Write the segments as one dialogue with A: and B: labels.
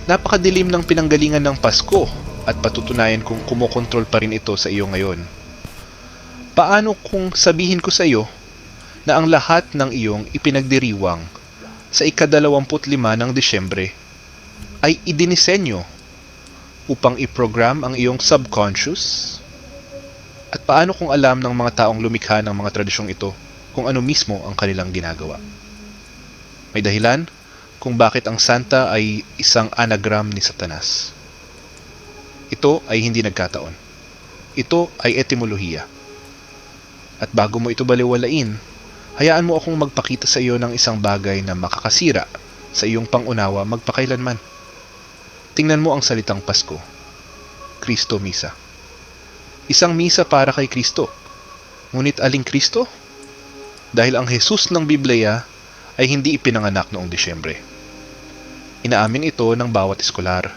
A: Napakadilim ng pinanggalingan ng Pasko at patutunayan kung kumokontrol pa rin ito sa iyo ngayon. Paano kung sabihin ko sa iyo na ang lahat ng iyong ipinagdiriwang sa ika-25 ng Disyembre ay idinisenyo upang i-program ang iyong subconscious? At paano kung alam ng mga taong lumikha ng mga tradisyong ito kung ano mismo ang kanilang ginagawa? May dahilan kung bakit ang Santa ay isang anagram ni Satanas. Ito ay hindi nagkataon. Ito ay etimolohiya. At bago mo ito baliwalain, hayaan mo akong magpakita sa iyo ng isang bagay na makakasira sa iyong pangunawa magpakailanman. Tingnan mo ang salitang Pasko. Cristo Misa. Isang misa para kay Kristo. Ngunit aling Kristo? Dahil ang Jesus ng Biblia ay hindi ipinanganak noong Disyembre. Inaamin ito ng bawat eskolar.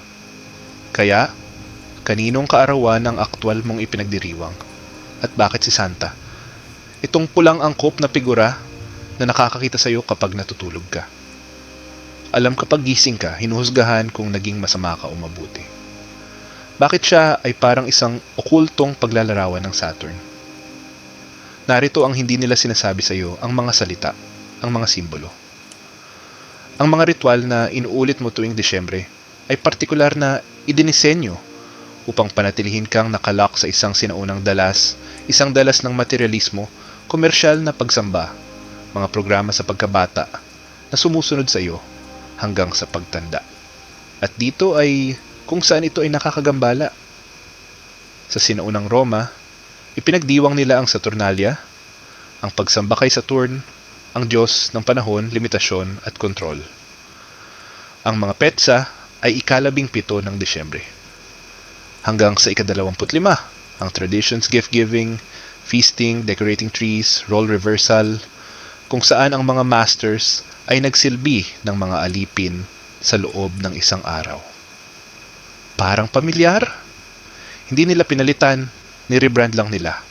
A: Kaya, kaninong kaarawan ang aktwal mong ipinagdiriwang? At bakit si Santa? Itong pulang angkop na figura na nakakakita sa iyo kapag natutulog ka. Alam kapag gising ka, hinuhusgahan kung naging masama ka o mabuti. Bakit siya ay parang isang okultong paglalarawan ng Saturn? Narito ang hindi nila sinasabi sa iyo, ang mga salita, ang mga simbolo. Ang mga ritual na inuulit mo tuwing Disyembre ay partikular na idinisenyo upang panatilihin kang nakalak sa isang sinaunang dalas, isang dalas ng materialismo, komersyal na pagsamba, mga programa sa pagkabata na sumusunod sa iyo hanggang sa pagtanda. At dito ay kung saan ito ay nakakagambala. Sa sinaunang Roma, ipinagdiwang nila ang Saturnalia, ang pagsamba kay Saturn, ang Diyos ng panahon, limitasyon at kontrol. Ang mga petsa ay ika-17 ng Disyembre. Hanggang sa ika-25, ang traditions, gift-giving, feasting, decorating trees, role reversal, kung saan ang mga masters ay nagsilbi ng mga alipin sa loob ng isang araw. Parang pamilyar? Hindi nila pinalitan, ni-rebrand lang nila.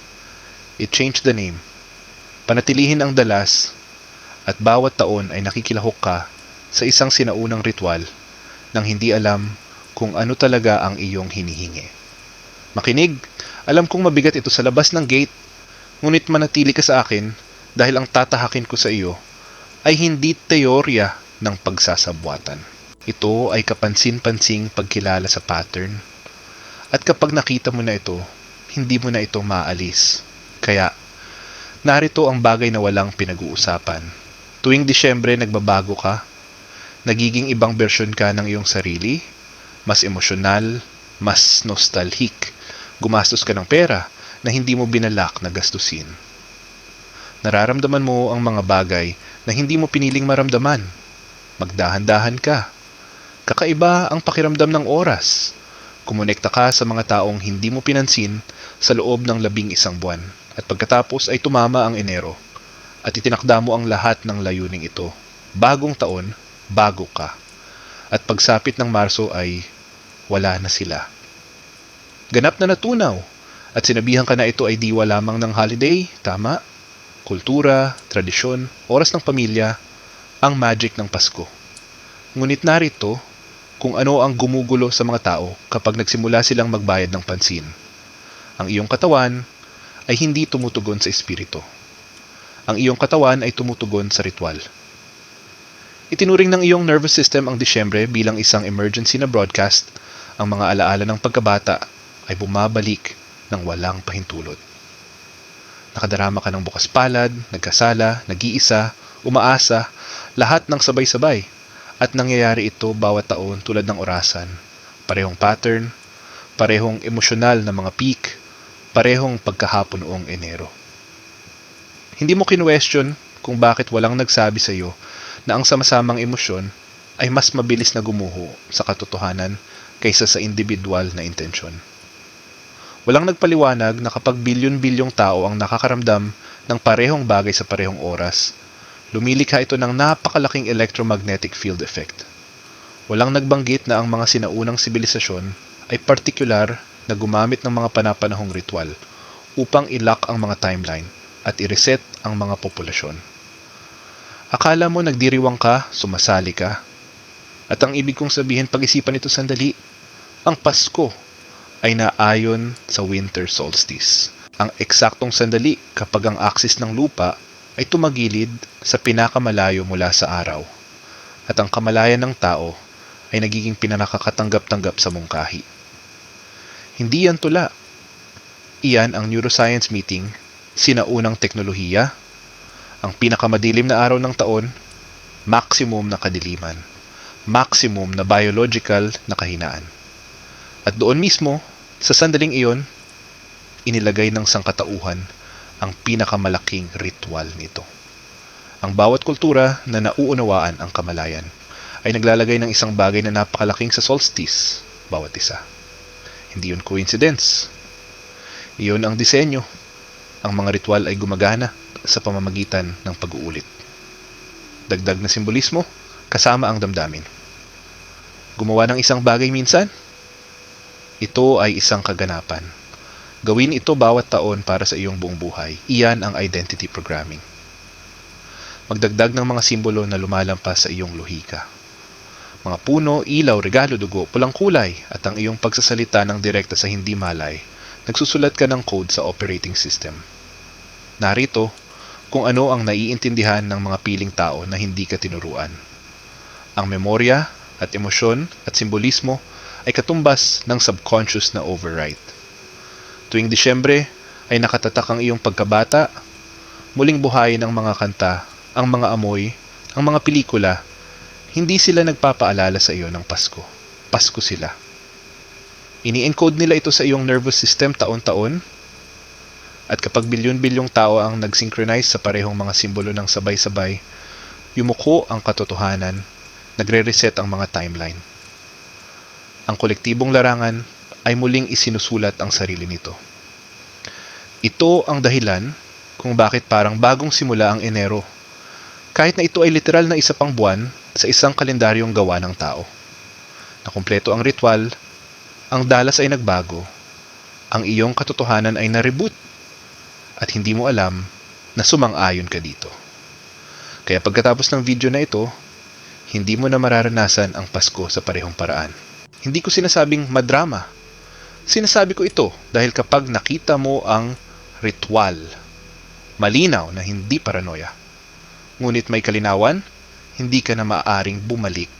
A: It changed the name. Panatilihin ang dalas at bawat taon ay nakikilahok ka sa isang sinaunang ritual nang hindi alam kung ano talaga ang iyong hinihingi. Makinig, alam kong mabigat ito sa labas ng gate, ngunit manatili ka sa akin dahil ang tatahakin ko sa iyo ay hindi teorya ng pagsasabuatan. Ito ay kapansin-pansing pagkilala sa pattern. At kapag nakita mo na ito, hindi mo na ito maalis. Kaya, narito ang bagay na walang pinag-uusapan. Tuwing Disyembre, nagbabago ka. Nagiging ibang bersyon ka ng iyong sarili. Mas emosyonal, mas nostalgic. Gumastos ka ng pera na hindi mo binalak na gastusin. Nararamdaman mo ang mga bagay na hindi mo piniling maramdaman. Magdahan-dahan ka. Kakaiba ang pakiramdam ng oras. Kumonekta ka sa mga taong hindi mo pinansin sa loob ng 11 buwan. At pagkatapos ay tumama ang Enero. At itinakda mo ang lahat ng layuning ito. Bagong taon, bago ka. At pagsapit ng Marso ay wala na sila. Ganap na natunaw. At sinabihan ka na ito ay diwa lamang ng holiday, tama? Kultura, tradisyon, oras ng pamilya, ang magic ng Pasko. Ngunit narito kung ano ang gumugulo sa mga tao kapag nagsimula silang magbayad ng pansin. Ang iyong katawan ay hindi tumutugon sa espiritu. Ang iyong katawan ay tumutugon sa ritual. Itinuring ng iyong nervous system ang Disyembre bilang isang emergency na broadcast. Ang mga alaala ng pagkabata ay bumabalik ng walang pahintulot. Nakadarama ka ng bukas palad, nagkasala, nag-iisa, umaasa, lahat ng sabay-sabay. At nangyayari ito bawat taon tulad ng orasan. Parehong pattern, parehong emosyonal na mga peak, parehong pagkahapon noong Enero. Hindi mo kinwestiyon kung bakit walang nagsabi sa iyo na ang sama-samang emosyon ay mas mabilis na gumuho sa katotohanan kaysa sa individual na intensyon. Walang nagpaliwanag na kapag bilyon-bilyong tao ang nakakaramdam ng parehong bagay sa parehong oras, lumilikha ito ng napakalaking electromagnetic field effect. Walang nagbanggit na ang mga sinaunang sibilisasyon ay partikular na gumamit ng mga panapanahong ritual upang ilock ang mga timeline at i-reset ang mga populasyon. Akala mo nagdiriwang ka, sumasali ka. At ang ibig kong sabihin, pag-isipan ito sandali, ang Pasko ay naayon sa winter solstice. Ang eksaktong sandali kapag ang aksis ng lupa ay tumagilid sa pinakamalayo mula sa araw. At ang kamalayan ng tao ay nagiging pinakakatanggap-tanggap sa mungkahi. Hindi yan tula. Iyan ang neuroscience meeting, sinaunang teknolohiya, ang pinakamadilim na araw ng taon, maximum na kadiliman, maximum na biological na kahinaan. At doon mismo, sa sandaling iyon, inilagay ng sangkatauhan ang pinakamalaking ritual nito. Ang bawat kultura na nauunawaan ang kamalayan ay naglalagay ng isang bagay na napakalaking sa solstice, bawat isa. Hindi yun coincidence. Iyon ang disenyo. Ang mga ritual ay gumagana sa pamamagitan ng pag-uulit. Dagdag na simbolismo, kasama ang damdamin. Gumawa ng isang bagay minsan, ito ay isang kaganapan. Gawin ito bawat taon para sa iyong buong buhay. Iyan ang identity programming. Magdagdag ng mga simbolo na lumalampas sa iyong lohika. Mga puno, ilaw, regalo, dugo, pulang kulay at ang iyong pagsasalita ng direkta sa hindi malay, nagsusulat ka ng code sa operating system. Narito kung ano ang naiintindihan ng mga piling tao na hindi ka tinuruan. Ang memorya at emosyon at simbolismo ay katumbas ng subconscious na override. Tuwing Disyembre ay nakatatak ang iyong pagkabata, muling buhayin ang mga kanta, ang mga amoy, ang mga pelikula. Hindi sila nagpapaalala sa iyo ng Pasko. Pasko sila. Ini-encode nila ito sa iyong nervous system taon-taon. At kapag bilyon-bilyong tao ang nag-synchronize sa parehong mga simbolo ng sabay-sabay, yumuko ang katotohanan, nagre-reset ang mga timeline. Ang kolektibong larangan ay muling isinusulat ang sarili nito. Ito ang dahilan kung bakit parang bagong simula ang Enero, kahit na ito ay literal na isa pang buwan sa isang kalendaryong gawa ng tao. Nakumpleto ang ritual, ang dalas ay nagbago, ang iyong katotohanan ay na-reboot, at hindi mo alam na sumang-ayon ka dito. Kaya pagkatapos ng video na ito, hindi mo na mararanasan ang Pasko sa parehong paraan. Hindi ko sinasabing madrama. Sinasabi ko ito dahil kapag nakita mo ang ritual, malinaw na hindi paranoia, ngunit may kalinawan, hindi ka na maaaring bumalik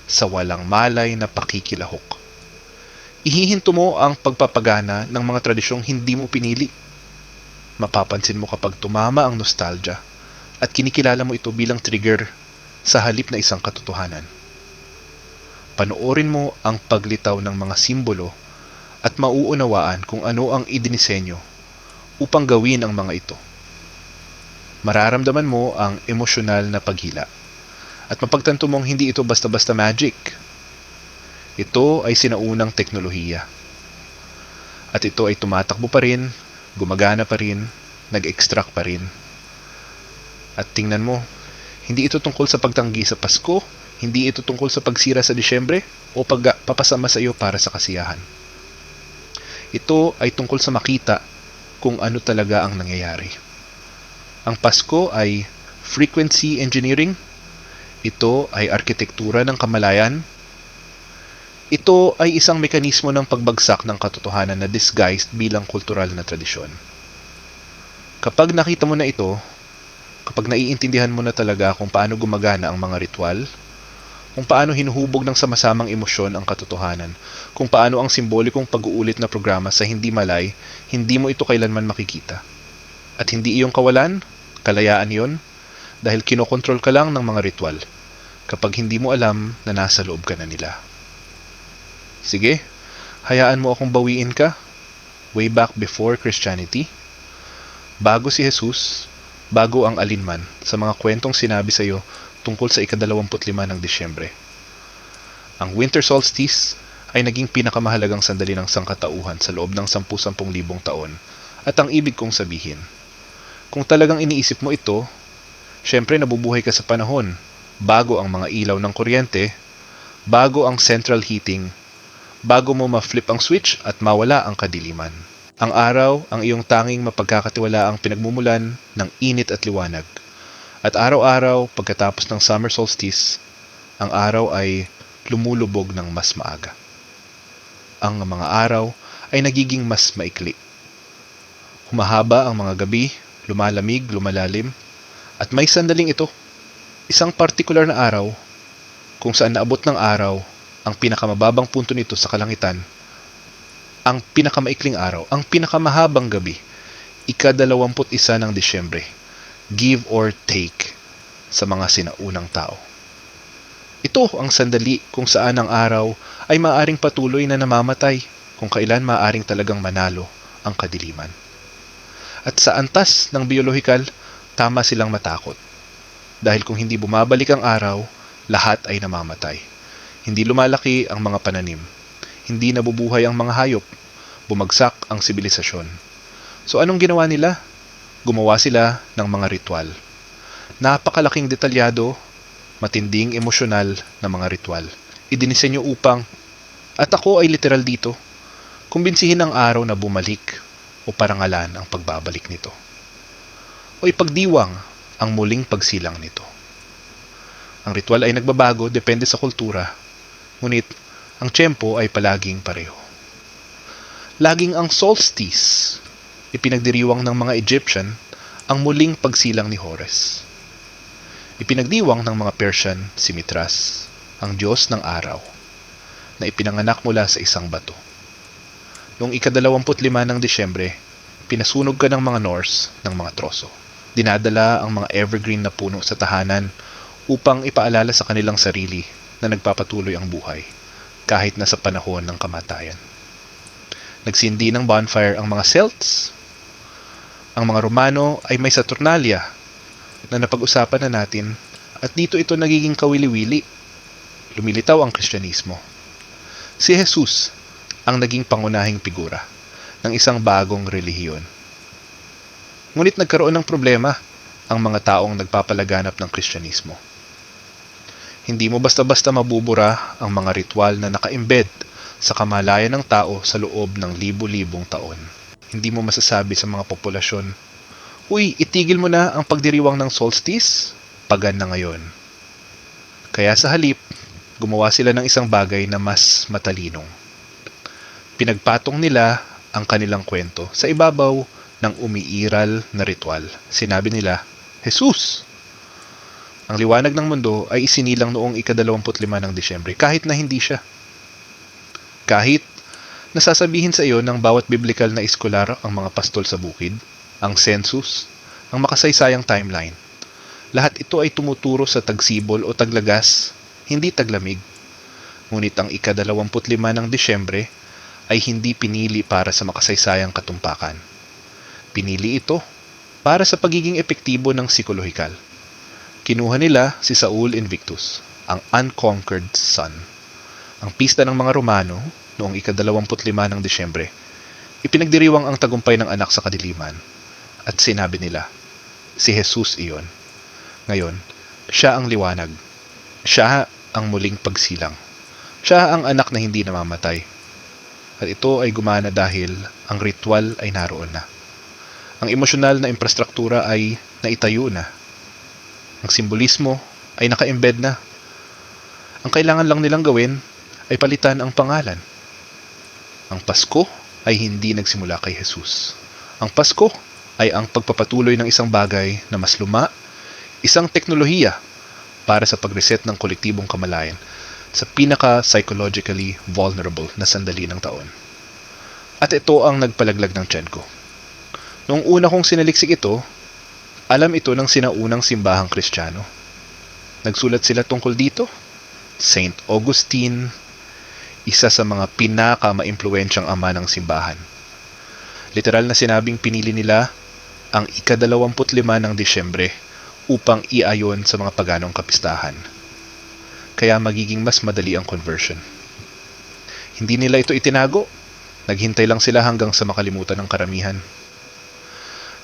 A: sa walang malay na pakikilahok. Ihihinto mo ang pagpapagana ng mga tradisyong hindi mo pinili. Mapapansin mo kapag tumama ang nostalgia at kinikilala mo ito bilang trigger sa halip na isang katotohanan. Panoorin mo ang paglitaw ng mga simbolo at mauunawaan kung ano ang idinisenyo upang gawin ang mga ito. Mararamdaman mo ang emosyonal na paghila at mapagtanto mong hindi ito basta-basta magic. Ito ay sinaunang teknolohiya. At ito ay tumatakbo pa rin, gumagana pa rin, nag-extract pa rin. At tingnan mo, hindi ito tungkol sa pagtanggi sa Pasko, hindi ito tungkol sa pagsira sa Disyembre o pagpapasama sa iyo para sa kasiyahan. Ito ay tungkol sa makita kung ano talaga ang nangyayari. Ang Pasko ay frequency engineering, ito ay arkitektura ng kamalayan, ito ay isang mekanismo ng pagbagsak ng katotohanan na disguised bilang kultural na tradisyon. Kapag nakita mo na ito, kapag naiintindihan mo na talaga kung paano gumagana ang mga ritual, kung paano hinuhubog ng sama-samang emosyon ang katotohanan, kung paano ang simbolikong pag-uulit na programa sa hindi malay, hindi mo ito kailanman makikita. At hindi iyong kawalan, kalayaan yon, dahil kinokontrol ka lang ng mga ritual, kapag hindi mo alam na nasa loob ka na nila. Sige, hayaan mo akong bawiin ka. Way back before Christianity, bago si Jesus, bago ang alinman sa mga kwentong sinabi sa iyo tungkol sa ika-25 ng Disyembre. Ang winter solstice ay naging pinakamahalagang sandali ng sangkatauhan sa loob ng 10,000 taon. At ang ibig kong sabihin, kung talagang iniisip mo ito, syempre nabubuhay ka sa panahon bago ang mga ilaw ng kuryente, bago ang central heating, bago mo ma-flip ang switch at mawala ang kadiliman. Ang araw ang iyong tanging mapagkakatiwalaang pinagmumulan ng init at liwanag. At araw-araw pagkatapos ng summer solstice, ang araw ay lumulubog ng mas maaga. Ang mga araw ay nagiging mas maikli. Humahaba ang mga gabi, lumalamig, lumalalim, at may sandaling ito, isang partikular na araw, kung saan naabot ng araw ang pinakamababang punto nito sa kalangitan, ang pinakamaikling araw, ang pinakamahabang gabi, ika-21 ng Disyembre, give or take sa mga sinaunang tao. Ito ang sandali kung saan ang araw ay maaring patuloy na namamatay, kung kailan maaring talagang manalo ang kadiliman. At sa antas ng biolohikal, tama silang matakot. Dahil kung hindi bumabalik ang araw, lahat ay namamatay. Hindi lumalaki ang mga pananim. Hindi nabubuhay ang mga hayop. Bumagsak ang sibilisasyon. So anong ginawa nila? Gumawa sila ng mga ritual. Napakalaking detalyado, matinding emosyonal na mga ritual. Idinisenyo upang, at ako ay literal dito, kumbinsihin ang araw na bumalik o parangalan ang pagbabalik nito. O ipagdiwang ang muling pagsilang nito. Ang ritual ay nagbabago depende sa kultura, ngunit ang tiyempo ay palaging pareho. Laging ang solstice, ipinagdiriwang ng mga Egyptian ang muling pagsilang ni Horus. Ipinagdiwang ng mga Persian si Mithras, ang Diyos ng araw, na ipinanganak mula sa isang bato. Noong ika-25 ng Disyembre, pinasunog ka ng mga Norse ng mga troso. Dinadala ang mga evergreen na puno sa tahanan upang ipaalala sa kanilang sarili na nagpapatuloy ang buhay, kahit na sa panahon ng kamatayan. Nagsindi ng bonfire ang mga Celts. Ang mga Romano ay may Saturnalia na napag-usapan na natin at dito ito nagiging kawili-wili. Lumilitaw ang Kristyanismo. Si Jesus ang naging pangunahing figura ng isang bagong relihiyon. Ngunit nagkaroon ng problema ang mga taong nagpapalaganap ng Kristyanismo. Hindi mo basta-basta mabubura ang mga ritual na naka-embed sa kamalayan ng tao sa loob ng libu-libong taon. Hindi mo masasabi sa mga populasyon, "Uy, itigil mo na ang pagdiriwang ng solstice, pagan na ngayon." Kaya sa halip, gumawa sila ng isang bagay na mas matalinong. Pinagpatong nila ang kanilang kwento sa ibabaw ng umiiral na ritual. Sinabi nila, "Jesus! Ang liwanag ng mundo ay isinilang noong ika-25 ng Disyembre kahit na hindi siya." Kahit nasasabihin sa iyo ng bawat biblical na eskolar ang mga pastol sa bukid, ang census, ang makasaysayang timeline, lahat ito ay tumuturo sa tagsibol o taglagas, hindi taglamig. Ngunit ang ika-25 ng Disyembre ay hindi pinili para sa makasaysayang katumpakan. Pinili ito para sa pagiging epektibo ng psikolohikal. Kinuha nila si Saul Invictus, ang unconquered son. Ang pista ng mga Romano noong ika-25 ng Disyembre, ipinagdiriwang ang tagumpay ng anak sa kadiliman at sinabi nila, si Jesus iyon. Ngayon, siya ang liwanag. Siya ang muling pagsilang. Siya ang anak na hindi namamatay. At ito ay gumana dahil ang ritual ay naroon na. Ang emosyonal na infrastruktura ay naitayo na. Ang simbolismo ay naka-embed na. Ang kailangan lang nilang gawin ay palitan ang pangalan. Ang Pasko ay hindi nagsimula kay Jesus. Ang Pasko ay ang pagpapatuloy ng isang bagay na mas luma, isang teknolohiya para sa pag-reset ng kolektibong kamalayan sa pinaka-psychologically vulnerable na sandali ng taon. At ito ang nagpalaglag ng tiyan ko. Noong una kong sinaliksik ito, alam ito ng sinaunang simbahang Kristiyano. Nagsulat sila tungkol dito. Saint Augustine, isa sa mga pinaka-maimpluwensyang ama ng simbahan. Literal na sinabing pinili nila ang ika-25 ng Disyembre upang iayon sa mga paganong kapistahan. Kaya magiging mas madali ang conversion. Hindi nila ito itinago. Naghintay lang sila hanggang sa makalimutan ng karamihan.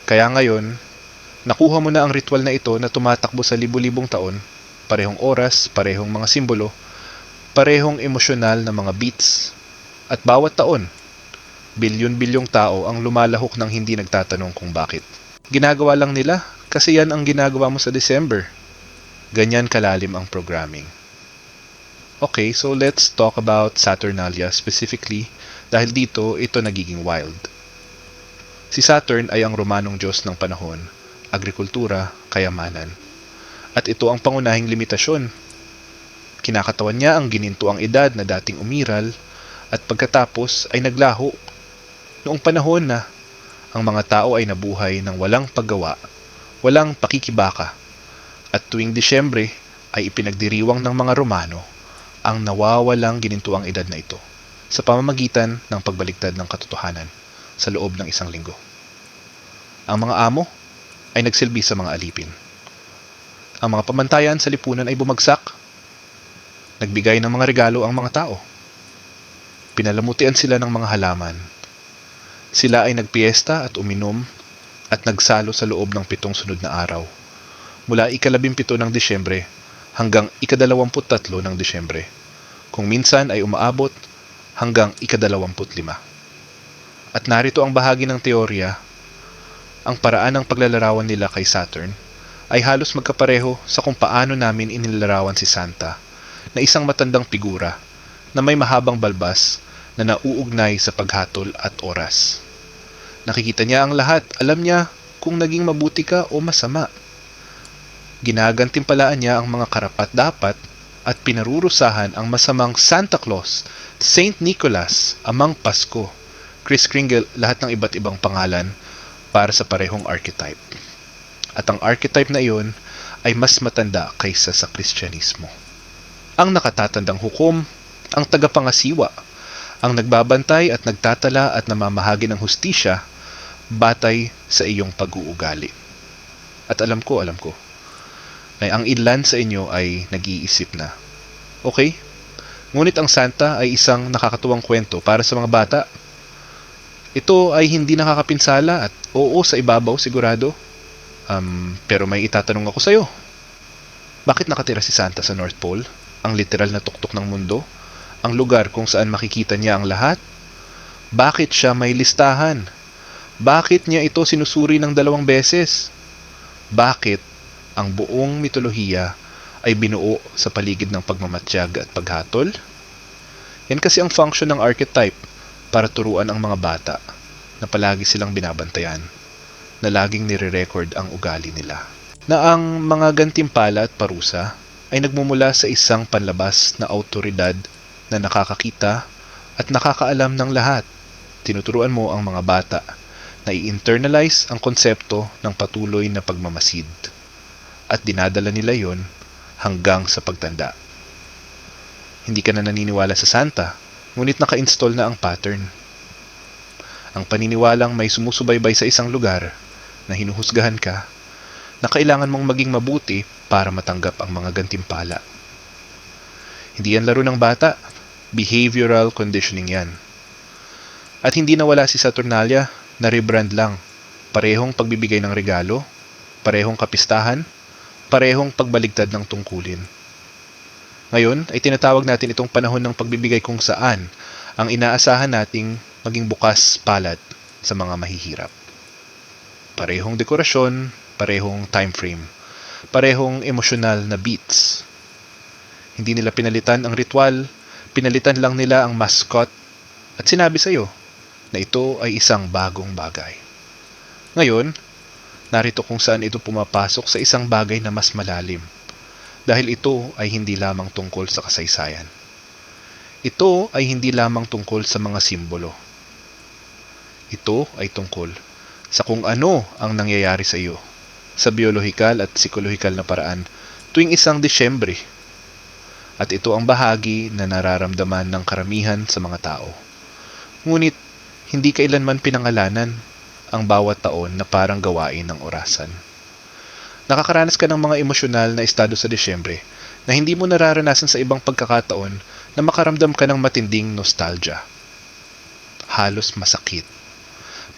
A: Kaya ngayon, nakuha mo na ang ritual na ito na tumatakbo sa libu-libong taon, parehong oras, parehong mga simbolo, parehong emosyonal na mga beats, at bawat taon, bilyon-bilyong tao ang lumalahok ng hindi nagtatanong kung bakit. Ginagawa lang nila kasi yan ang ginagawa mo sa December. Ganyan kalalim ang programming. Okay, so let's talk about Saturnalia specifically dahil dito ito nagiging wild. Si Saturn ay ang Romanong Diyos ng panahon, agrikultura, kayamanan. At ito ang pangunahing limitasyon. Kinakatawan niya ang ginintuang edad na dating umiral at pagkatapos ay naglaho. Noong panahon na ang mga tao ay nabuhay ng walang paggawa, walang pakikibaka, at tuwing Disyembre ay ipinagdiriwang ng mga Romano ang nawawalang ginintuang edad na ito sa pamamagitan ng pagbaligtad ng katotohanan sa loob ng isang linggo. Ang mga amo ay nagsilbi sa mga alipin. Ang mga pamantayan sa lipunan ay bumagsak. Nagbigay ng mga regalo ang mga tao. Pinalamutian sila ng mga halaman. Sila ay nagpiesta at uminom at nagsalo sa loob ng 7 sunod na araw, mula ika-17 ng Disyembre hanggang ika-23 ng Disyembre, kung minsan ay umaabot hanggang ika-25. At narito ang bahagi ng teorya. Ang paraan ng paglalarawan nila kay Saturn ay halos magkapareho sa kung paano namin inilalarawan si Santa, na isang matandang figura na may mahabang balbas na nauugnay sa paghatol at oras. Nakikita niya ang lahat, alam niya kung naging mabuti ka o masama. Ginagantimpalaan niya ang mga karapat-dapat at pinarurusahan ang masamang Santa Claus, Saint Nicholas, Amang Pasko, Kris Kringle, lahat ng iba't ibang pangalan para sa parehong archetype. At ang archetype na iyon ay mas matanda kaysa sa Kristyanismo. Ang nakatatandang hukom, ang tagapangasiwa, ang nagbabantay at nagtatala at namamahagi ng hustisya batay sa iyong pag-uugali. At alam ko, na ang ilan sa inyo ay nag-iisip na, okay, ngunit ang Santa ay isang nakakatuwang kwento para sa mga bata. Ito ay hindi nakakapinsala at oo sa ibabaw sigurado. Pero may itatanong ako sa'yo. Bakit nakatira si Santa sa North Pole? Ang literal na tuktok ng mundo? Ang lugar kung saan makikita niya ang lahat? Bakit siya may listahan? Bakit niya ito sinusuri ng 2 beses? Bakit ang buong mitolohiya ay binuo sa paligid ng pagmamatsyag at paghatol? Yan kasi ang function ng archetype, para turuan ang mga bata na palagi silang binabantayan, na laging nire-record ang ugali nila. Na ang mga gantimpala at parusa ay nagmumula sa isang panlabas na awtoridad na nakakakita at nakakaalam ng lahat. Tinuturuan mo ang mga bata na i-internalize ang konsepto ng patuloy na pagmamasid at dinadala nila yon hanggang sa pagtanda. Hindi ka na naniniwala sa Santa, ngunit naka-install na ang pattern. Ang paniniwalang may sumusubaybay sa isang lugar na hinuhusgahan ka, na kailangan mong maging mabuti para matanggap ang mga gantimpala. Hindi yan laro ng bata, behavioral conditioning yan. At hindi nawala si Saturnalia, na rebrand lang. Parehong pagbibigay ng regalo, parehong kapistahan, parehong pagbaligtad ng tungkulin. Ngayon ay tinatawag natin itong panahon ng pagbibigay kung saan ang inaasahan nating maging bukas palad sa mga mahihirap. Parehong dekorasyon, parehong time frame, parehong emosyonal na beats. Hindi nila pinalitan ang ritual, pinalitan lang nila ang mascot at sinabi sa'yo na ito ay isang bagong bagay. Ngayon, narito kung saan ito pumapasok sa isang bagay na mas malalim, dahil ito ay hindi lamang tungkol sa kasaysayan. Ito ay hindi lamang tungkol sa mga simbolo. Ito ay tungkol sa kung ano ang nangyayari sa iyo sa biolohikal at psikolohikal na paraan tuwing isang Disyembre. At ito ang bahagi na nararamdaman ng karamihan sa mga tao. Ngunit hindi kailanman pinangalanan ang bawat taon na parang gawain ng orasan. Nakakaranas ka ng mga emosyonal na estado sa Disyembre na hindi mo nararanasan sa ibang pagkakataon na makaramdam ka ng matinding nostalgia. Halos masakit.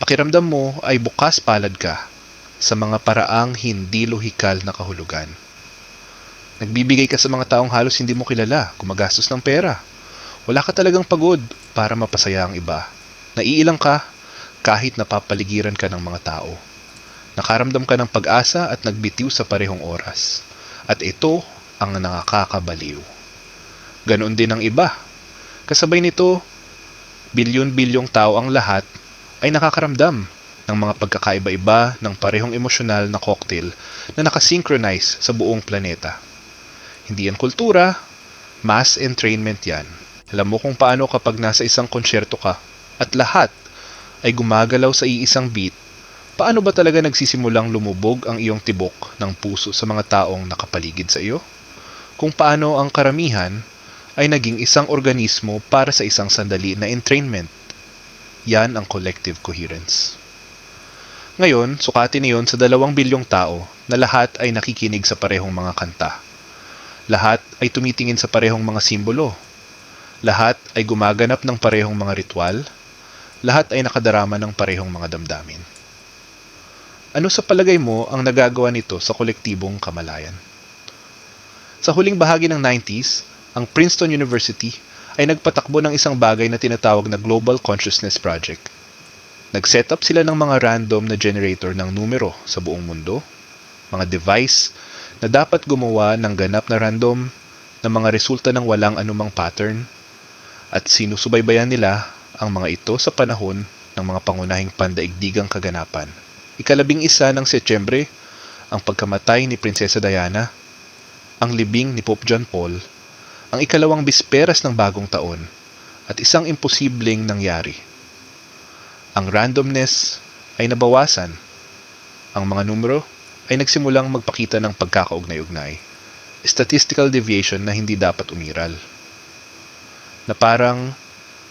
A: Pakiramdam mo ay bukas palad ka sa mga paraang hindi lohikal na kahulugan. Nagbibigay ka sa mga taong halos hindi mo kilala, gumagastos ng pera. Wala ka talagang pagod para mapasaya ang iba. Naiilang ka kahit napapaligiran ka ng mga tao. Nakaramdam ka ng pag-asa at nagbitiw sa parehong oras. At ito ang nakakabaliw. Ganoon din ang iba. Kasabay nito, bilyon-bilyong tao ang lahat ay nakakaramdam ng mga pagkakaiba-iba ng parehong emosyonal na cocktail na nakasynchronize sa buong planeta. Hindi yan kultura, mass entrainment yan. Alam mo kung paano kapag nasa isang konsyerto ka at lahat ay gumagalaw sa iisang beat, paano ba talaga nagsisimulang lumubog ang iyong tibok ng puso sa mga taong nakapaligid sa iyo? Kung paano ang karamihan ay naging isang organismo para sa isang sandali na entrainment. Yan ang collective coherence. Ngayon, sukatin niyon sa 2 bilyong tao na lahat ay nakikinig sa parehong mga kanta. Lahat ay tumitingin sa parehong mga simbolo. Lahat ay gumaganap ng parehong mga ritual. Lahat ay nakadarama ng parehong mga damdamin. Ano sa palagay mo ang nagagawa nito sa kolektibong kamalayan? Sa huling bahagi ng 90s, ang Princeton University ay nagpatakbo ng isang bagay na tinatawag na Global Consciousness Project. Nag-set up sila ng mga random na generator ng numero sa buong mundo, mga device na dapat gumawa ng ganap na random na mga resulta ng walang anumang pattern, at sinusubaybayan nila ang mga ito sa panahon ng mga pangunahing pandaigdigang kaganapan. 11 ng Setyembre, ang pagkamatay ni Prinsesa Diana, ang libing ni Pope John Paul, ang 2 bisperas ng bagong taon, at isang imposibleng nangyari. Ang randomness ay nabawasan. Ang mga numero ay nagsimulang magpakita ng pagkakaugnay-ugnay, statistical deviation na hindi dapat umiral. Na parang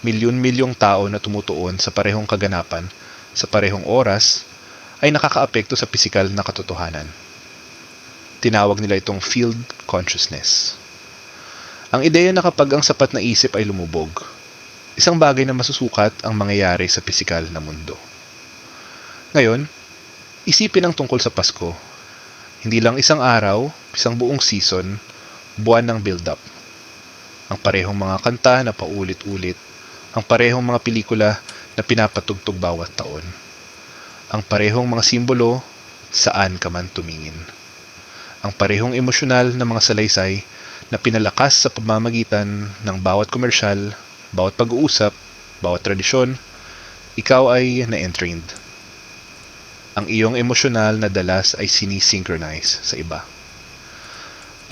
A: milyon-milyong tao na tumutuon sa parehong kaganapan sa parehong oras ay nakakaapekto sa pisikal na katotohanan. Tinawag nila itong field consciousness. Ang ideya na kapag ang sapat na isip ay lumubog, isang bagay na masusukat ang mangyayari sa pisikal na mundo. Ngayon, isipin ang tungkol sa Pasko. Hindi lang isang araw, isang buong season, buwan ng build-up. Ang parehong mga kanta na paulit-ulit, ang parehong mga pelikula na pinapatugtog bawat taon, ang parehong mga simbolo saan ka man tumingin, ang parehong emosyonal na mga salaysay na pinalakas sa pamamagitan ng bawat komersyal, bawat pag-uusap, bawat tradisyon. Ikaw ay na-entrained. Ang iyong emosyonal na dalas ay sinisynchronize sa iba.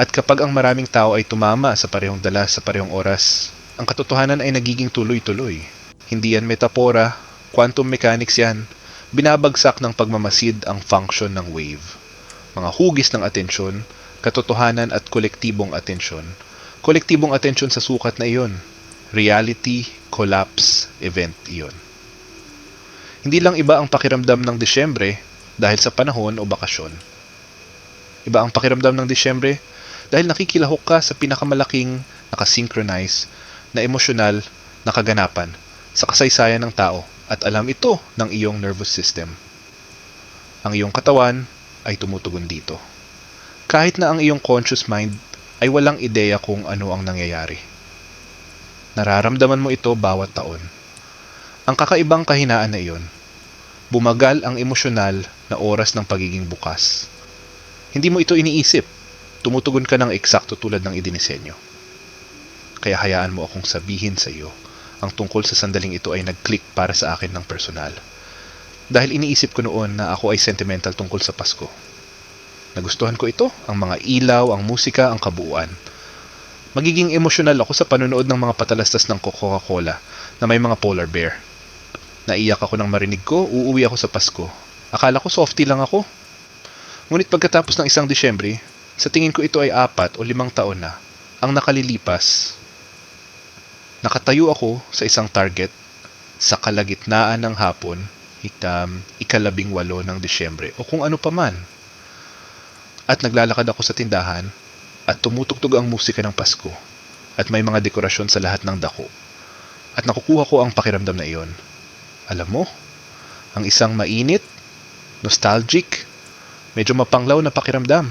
A: At kapag ang maraming tao ay tumama sa parehong dalas sa parehong oras, ang katotohanan ay nagiging tuloy-tuloy. Hindi yan metapora, quantum mechanics yan. Binabagsak ng pagmamasid ang function ng wave. Mga hugis ng atensyon, katotohanan at kolektibong atensyon. Kolektibong atensyon sa sukat na iyon. Reality, collapse, event iyon. Hindi lang iba ang pakiramdam ng Disyembre dahil sa panahon o bakasyon. Iba ang pakiramdam ng Disyembre dahil nakikilahok ka sa pinakamalaking nakasynchronize na emosyonal na kaganapan sa kasaysayan ng tao at alam ito ng iyong nervous system. Ang iyong katawan ay tumutugon dito. Kahit na ang iyong conscious mind ay walang ideya kung ano ang nangyayari. Nararamdaman mo ito bawat taon. Ang kakaibang kahinaan na iyon, bumagal ang emosyonal na oras ng pagiging bukas. Hindi mo ito iniisip, tumutugon ka ng eksakto tulad ng idinisenyo. Kaya hayaan mo akong sabihin sa iyo, ang tungkol sa sandaling ito ay nag-click para sa akin ng personal. Dahil iniisip ko noon na ako ay sentimental tungkol sa Pasko. Nagustuhan ko ito, ang mga ilaw, ang musika, ang kabuuan. Magiging emosyonal ako sa panonood ng mga patalastas ng Coca-Cola na may mga polar bear. Naiyak ako nang marinig ko, uuwi ako sa Pasko. Akala ko softy lang ako. Ngunit pagkatapos ng 1 Disyembre, sa tingin ko ito ay 4 o 5 taon na ang nakalilipas. Nakatayo ako sa isang target sa kalagitnaan ng hapon, 18 ng Disyembre o kung ano pa man. At naglalakad ako sa tindahan at tumutugtog ang musika ng Pasko at may mga dekorasyon sa lahat ng dako. At nakukuha ko ang pakiramdam na iyon. Alam mo, ang isang mainit, nostalgic, medyo mapanglaw na pakiramdam.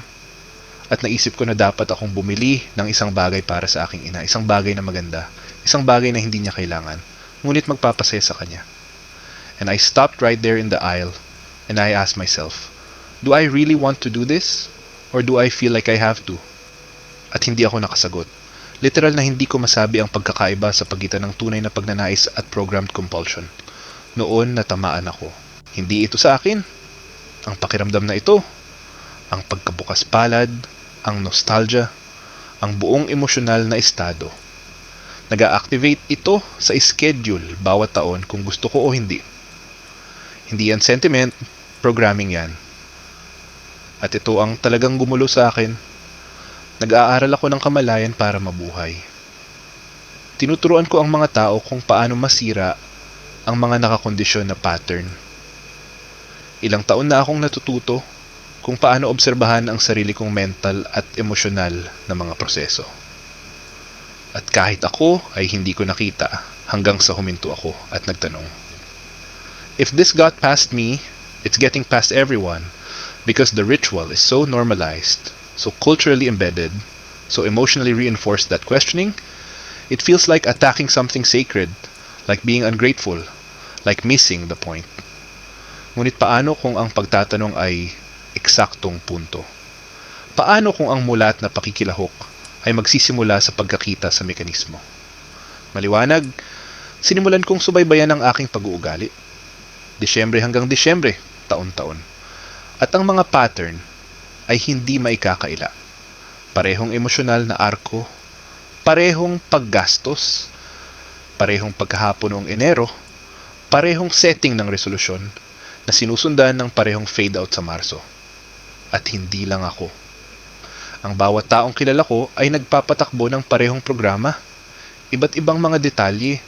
A: At naisip ko na dapat akong bumili ng isang bagay para sa aking ina, isang bagay na maganda, isang bagay na hindi niya kailangan, ngunit magpapasaya sa kanya. And I stopped right there in the aisle and I asked myself, do I really want to do this? Or do I feel like I have to? At hindi ako nakasagot. Literal na hindi ko masabi ang pagkakaiba sa pagitan ng tunay na pagnanais at programmed compulsion. Noon natamaan ako. Hindi ito sa akin. Ang pakiramdam na ito, ang pagkabukas palad, ang nostalgia, ang buong emosyonal na estado. Nag-a-activate ito sa schedule bawat taon kung gusto ko o hindi. Hindi yan sentiment, programming yan. At ito ang talagang gumulo sa akin. Nag-aaral ako ng kamalayan para mabuhay. Tinuturuan ko ang mga tao kung paano masira ang mga nakakondisyon na pattern. Ilang taon na akong natututo kung paano obserbahan ang sarili kong mental at emosyonal na mga proseso. At kahit ako ay hindi ko nakita hanggang sa huminto ako at nagtanong. If this got past me, it's getting past everyone because the ritual is so normalized, so culturally embedded, so emotionally reinforced that questioning, it feels like attacking something sacred, like being ungrateful, like missing the point. Ngunit paano kung ang pagtatanong ay eksaktong punto? Paano kung ang mulat na pakikilahok ay magsisimula sa pagkakita sa mekanismo? Maliwanag, sinimulan kong subaybayan ang aking pag-uugali. Disyembre hanggang Disyembre, taon-taon. At ang mga pattern ay hindi maikakaila. Parehong emosyonal na arko, parehong paggastos, parehong pagkahapon noong Enero, parehong setting ng resolusyon na sinusundan ng parehong fade out sa Marso. At hindi lang ako. Ang bawat taong kilala ko ay nagpapatakbo ng parehong programa, iba't ibang mga detalye,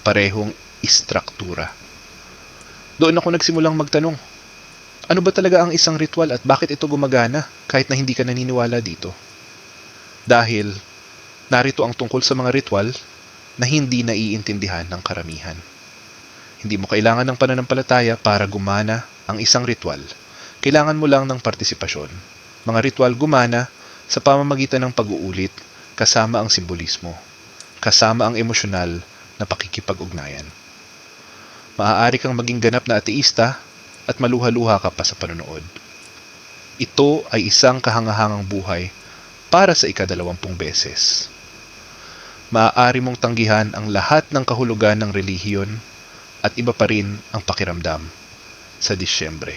A: parehong istruktura. Doon ako nagsimulang magtanong, ano ba talaga ang isang ritual at bakit ito gumagana kahit na hindi ka naniniwala dito? Dahil narito ang tungkol sa mga ritual na hindi naiintindihan ng karamihan. Hindi mo kailangan ng pananampalataya para gumana ang isang ritual. Kailangan mo lang ng partisipasyon. Mga ritual gumana sa pamamagitan ng pag-uulit kasama ang simbolismo, kasama ang emosyonal na pakikipag-ugnayan. Maaari kang maging ganap na ateista at maluha-luha ka pa sa panonood. Ito ay isang kahangahangang buhay para sa ika-20 beses. Maaari mong tanggihan ang lahat ng kahulugan ng relihiyon at iba pa rin ang pakiramdam sa Disyembre.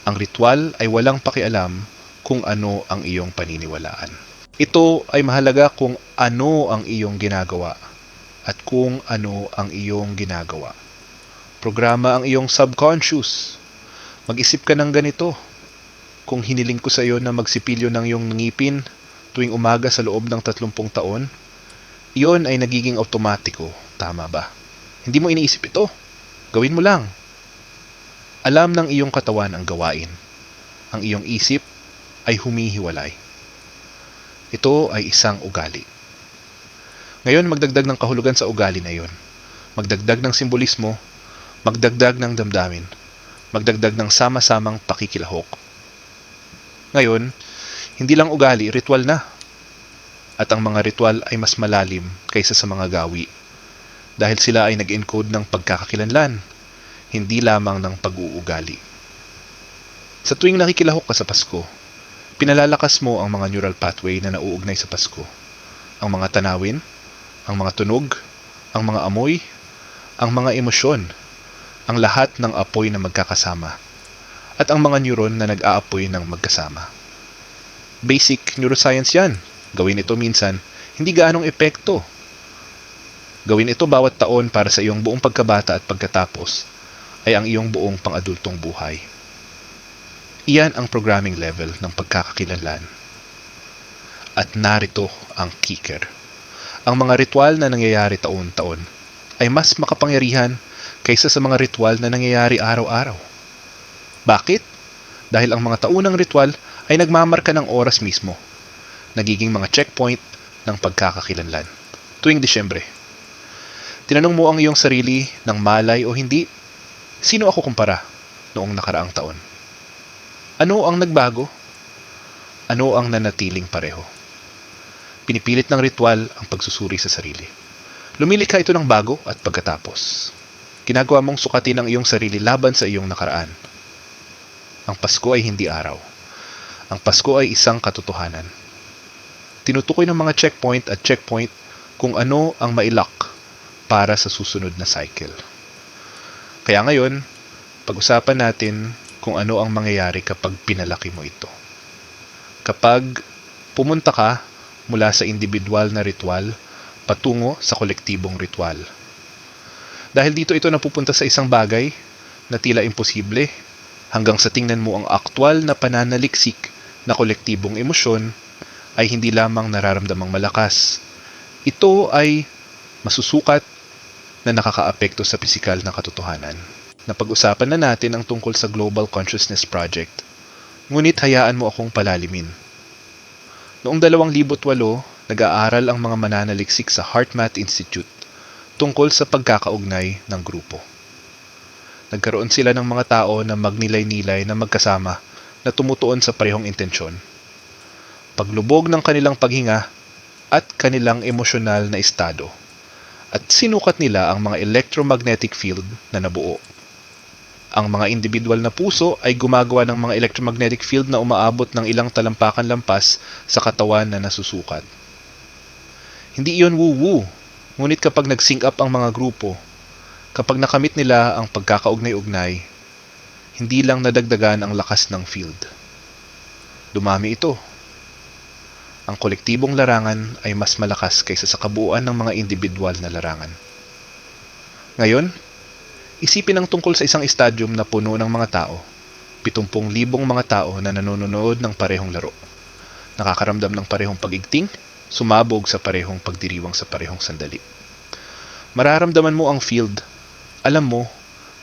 A: Ang ritual ay walang pakialam kung ano ang iyong paniniwalaan. Ito ay mahalaga kung ano ang iyong ginagawa at kung ano ang iyong ginagawa. Programa ang iyong subconscious. Mag-isip ka ng ganito. Kung hiniling ko sa iyo na magsipilyo ng iyong ngipin tuwing umaga sa loob ng 30 taon, iyon ay nagiging automatiko. Tama ba? Hindi mo iniisip ito. Gawin mo lang. Alam ng iyong katawan ang gawain. Ang iyong isip ay humihiwalay. Ito ay isang ugali. Ngayon magdagdag ng kahulugan sa ugali na iyon. Magdagdag ng simbolismo, magdagdag ng damdamin, magdagdag ng sama-samang pakikilahok. Ngayon, hindi lang ugali, ritual na. At ang mga ritual ay mas malalim kaysa sa mga gawi dahil sila ay nag-encode ng pagkakakilanlan, hindi lamang ng pag-uugali. Sa tuwing nakikilahok ka sa Pasko, pinalalakas mo ang mga neural pathway na nauugnay sa Pasko. Ang mga tanawin, ang mga tunog, ang mga amoy, ang mga emosyon, ang lahat ng apoy na magkakasama, at ang mga neuron na nag-aapoy ng magkasama. Basic neuroscience yan. Gawin ito minsan, hindi gaanong epekto. Gawin ito bawat taon para sa iyong buong pagkabata at pagkatapos ay ang iyong buong pang-adultong buhay. Iyan ang programming level ng pagkakakilanlan. At narito ang kicker. Ang mga ritual na nangyayari taon-taon ay mas makapangyarihan kaysa sa mga ritual na nangyayari araw-araw. Bakit? Dahil ang mga taunang ritual ay nagmamarka ng oras mismo. Nagiging mga checkpoint ng pagkakakilanlan. Tuwing Disyembre. Tinanong mo ang iyong sarili ng malay o hindi, sino ako kumpara noong nakaraang taon? Ano ang nagbago? Ano ang nanatiling pareho? Pinipilit ng ritual ang pagsusuri sa sarili. Lumilikha ito ng bago at pagkatapos. Ginagawa mong sukatin ang iyong sarili laban sa iyong nakaraan. Ang Pasko ay hindi araw. Ang Pasko ay isang katotohanan. tinutukoy ng mga checkpoint at checkpoint kung ano ang mailak para sa susunod na cycle. Kaya ngayon, pag-usapan natin kung ano ang mangyayari kapag pinalaki mo ito. Kapag pumunta ka mula sa individual na ritual patungo sa kolektibong ritual. Dahil dito ito napupunta sa isang bagay na tila imposible hanggang sa tingnan mo ang aktwal na pananaliksik na kolektibong emosyon ay hindi lamang nararamdamang malakas. Ito ay masusukat na nakakaapekto sa pisikal na katotohanan. Napag-usapan na natin ang tungkol sa Global Consciousness Project, ngunit hayaan mo akong palalimin. Noong 2008, nag-aaral ang mga mananaliksik sa HeartMath Institute tungkol sa pagkakaugnay ng grupo. Nagkaroon sila ng mga tao na magnilay-nilay na magkasama na tumutuon sa parehong intensyon. Paglubog ng kanilang paghinga at kanilang emosyonal na estado, at sinukat nila ang mga electromagnetic field na nabuo. Ang mga individual na puso ay gumagawa ng mga electromagnetic field na umaabot ng ilang talampakan lampas sa katawan na nasusukat. Hindi iyon woo-woo, ngunit kapag nag-sync up ang mga grupo, kapag nakamit nila ang pagkakaugnay-ugnay, hindi lang nadagdagan ang lakas ng field. Dumami ito. Ang kolektibong larangan ay mas malakas kaysa sa kabuuan ng mga individual na larangan. Ngayon, isipin ang tungkol sa isang stadium na puno ng mga tao, 70,000 mga tao na nanonood ng parehong laro, nakakaramdam ng parehong pag-igting, sumabog sa parehong pagdiriwang sa parehong sandali. Mararamdaman mo ang field. Alam mo,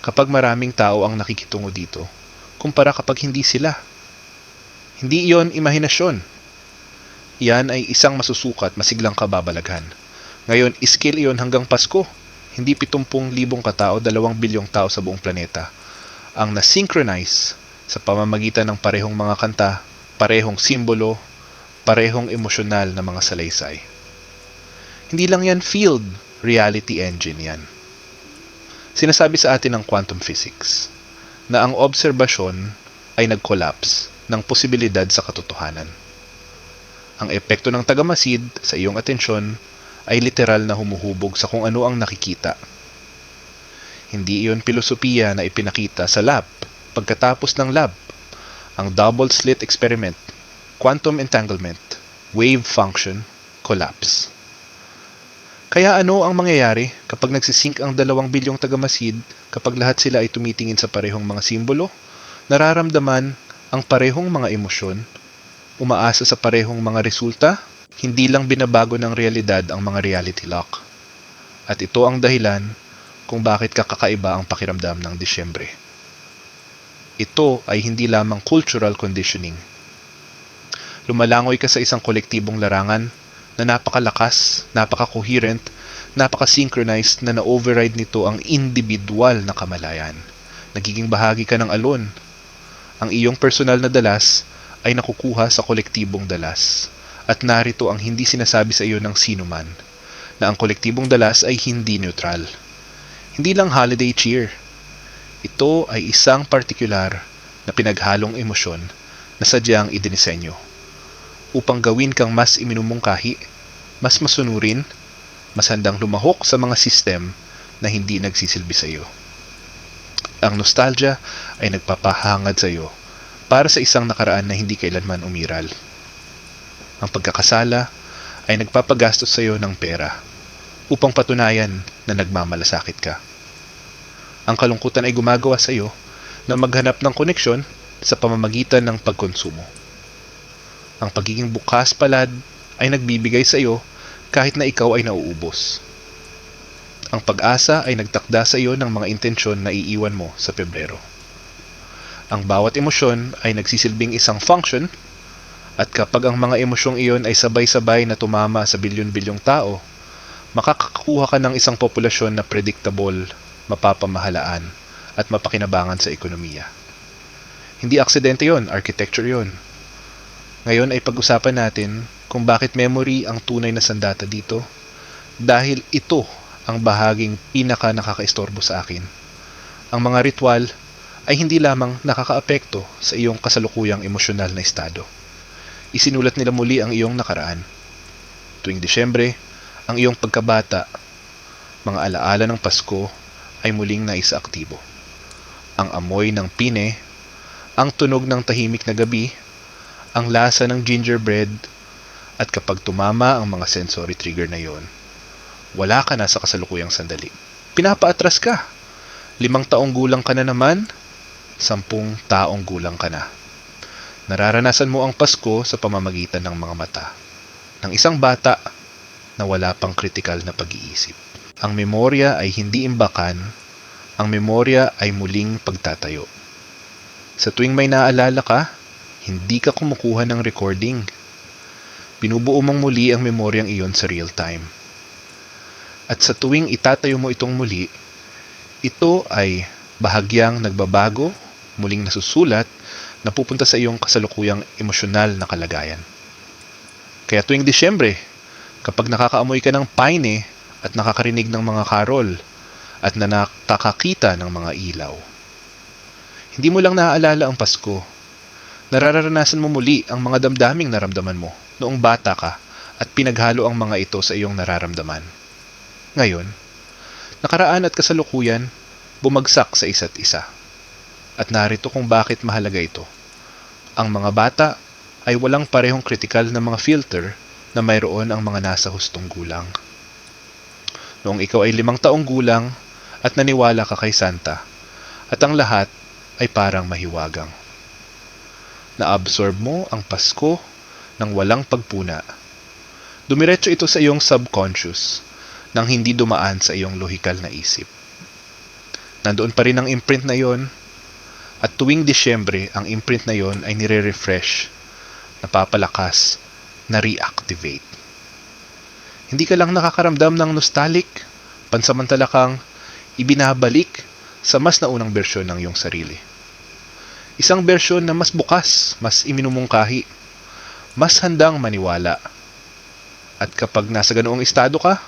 A: kapag maraming tao ang nakikitungo dito, kumpara kapag hindi sila. Hindi iyon imahinasyon. Iyan ay isang masusukat, masiglang kababalaghan. Ngayon, scale iyon hanggang Pasko. Hindi 70,000 katao, 2 bilyong tao sa buong planeta ang na-synchronize sa pamamagitan ng parehong mga kanta, parehong simbolo, parehong emosyonal na mga salaysay. Hindi lang yan field, reality engine yan. Sinasabi sa atin ng quantum physics na ang obserbasyon ay nag-collapse ng posibilidad sa katotohanan. Ang epekto ng tagamasid sa iyong atensyon ay literal na humuhubog sa kung ano ang nakikita. Hindi iyon pilosopiya na ipinakita sa lab pagkatapos ng lab. Ang double slit experiment, quantum entanglement, wave function, collapse. Kaya ano ang mangyayari kapag nagsisync ang 2 bilyong tagamasid, kapag lahat sila ay tumitingin sa parehong mga simbolo, nararamdaman ang parehong mga emosyon, umaasa sa parehong mga resulta, hindi lang binabago ng realidad ang mga reality lock. At ito ang dahilan kung bakit kakaiba ang pakiramdam ng Disyembre. Ito ay hindi lamang cultural conditioning. Lumalangoy ka sa isang kolektibong larangan na napakalakas, napaka-coherent, napaka-synchronized na na-override nito ang individual na kamalayan. Nagiging bahagi ka ng alon. Ang iyong personal na dalas ay nakukuha sa kolektibong dalas. At narito ang hindi sinasabi sa iyo ng sino man, na ang kolektibong dalas ay hindi neutral. Hindi lang holiday cheer. Ito ay isang partikular na pinaghalong emosyon na sadyang idinisenyo upang gawin kang mas iminumungkahi, mas masunurin, mas handang lumahok sa mga system na hindi nagsisilbi sa iyo. Ang nostalgia ay nagpapahangad sa iyo para sa isang nakaraan na hindi kailanman umiral. Ang pagkakasala ay nagpapagastos sa iyo ng pera upang patunayan na nagmamalasakit ka. Ang kalungkutan ay gumagawa sa iyo na maghanap ng koneksyon sa pamamagitan ng pagkonsumo. Ang pagiging bukas palad ay nagbibigay sa iyo kahit na ikaw ay nauubos. Ang pag-asa ay nagtakda sa iyo ng mga intensyon na iiwan mo sa Pebrero. Ang bawat emosyon ay nagsisilbing isang function, at kapag ang mga emosyong iyon ay sabay-sabay na tumama sa bilyon-bilyong tao, makakakuha ka ng isang populasyon na predictable, mapapamahalaan, at mapakinabangan sa ekonomiya. Hindi aksidente yon, architecture yon. Ngayon ay pag-usapan natin kung bakit memory ang tunay na sandata dito, dahil ito ang bahaging pinaka nakakaistorbo sa akin. Ang mga ritual ay hindi lamang nakakaapekto sa iyong kasalukuyang emosyonal na estado. Isinulat nila muli ang iyong nakaraan. tuwing Disyembre, ang iyong pagkabata, mga alaala ng Pasko ay muling naisaaktibo. Ang amoy ng pine, ang tunog ng tahimik na gabi, ang lasa ng gingerbread, at kapag tumama ang mga sensory trigger na yon, wala ka na sa kasalukuyang sandali. Pinapaatras ka. 5 taong gulang ka na naman, 10 taong gulang ka na. Nararanasan mo ang Pasko sa pamamagitan ng mga mata ng isang bata na wala pang kritikal na pag-iisip. Ang memorya ay hindi imbakan, ang memorya ay muling pagtatayo. Sa tuwing may naalala ka, hindi ka kumukuha ng recording. Binubuo mong muli ang memoryang iyon sa real time. At sa tuwing itatayo mo itong muli, ito ay bahagyang nagbabago, muling nasusulat, na pupunta sa iyong kasalukuyang emosyonal na kalagayan. Kaya tuwing Disyembre, kapag nakakaamoy ka ng pine at nakakarinig ng mga karol at nakakakita ng mga ilaw, hindi mo lang naaalala ang Pasko. Nararanasan mo muli ang mga damdaming naramdaman mo noong bata ka at pinaghalo ang mga ito sa iyong nararamdaman. Ngayon, nakaraan at kasalukuyan, bumagsak sa isa't isa. At narito kung bakit mahalaga ito. Ang mga bata ay walang parehong kritikal na mga filter na mayroon ang mga nasa hustong gulang. Noong ikaw ay 5 taong gulang at naniwala ka kay Santa, at ang lahat ay parang mahiwagang. Na-absorb mo ang Pasko ng walang pagpuna. Dumiretso ito sa iyong subconscious nang hindi dumaan sa iyong lohikal na isip. Nandoon pa rin ang imprint na yon, at tuwing Disyembre, ang imprint na yon ay nire-refresh, napapalakas, na-reactivate. Hindi ka lang nakakaramdam ng nostalgic, pansamantala kang ibinabalik sa mas naunang bersyon ng iyong sarili. Isang bersyon na mas bukas, mas iminumungkahi, mas handang maniwala. At kapag nasa ganoong estado ka,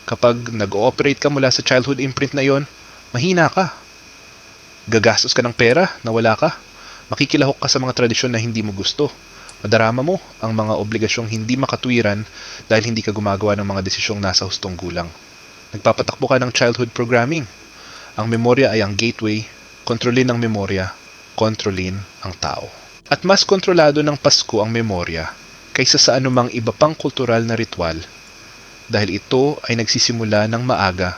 A: kapag nag-ooperate ka mula sa childhood imprint na yon, mahina ka. Gagastos ka ng pera na wala ka. Makikilahok ka sa mga tradisyon na hindi mo gusto. Madarama mo ang mga obligasyong hindi makatwiran dahil hindi ka gumagawa ng mga desisyong nasa hustong gulang. Nagpapatakbo ka ng childhood programming. Ang memorya ay ang gateway, kontrolin ang memorya, kontrolin ang tao. At mas kontrolado ng Pasko ang memorya kaysa sa anumang iba pang kultural na ritual dahil ito ay nagsisimula ng maaga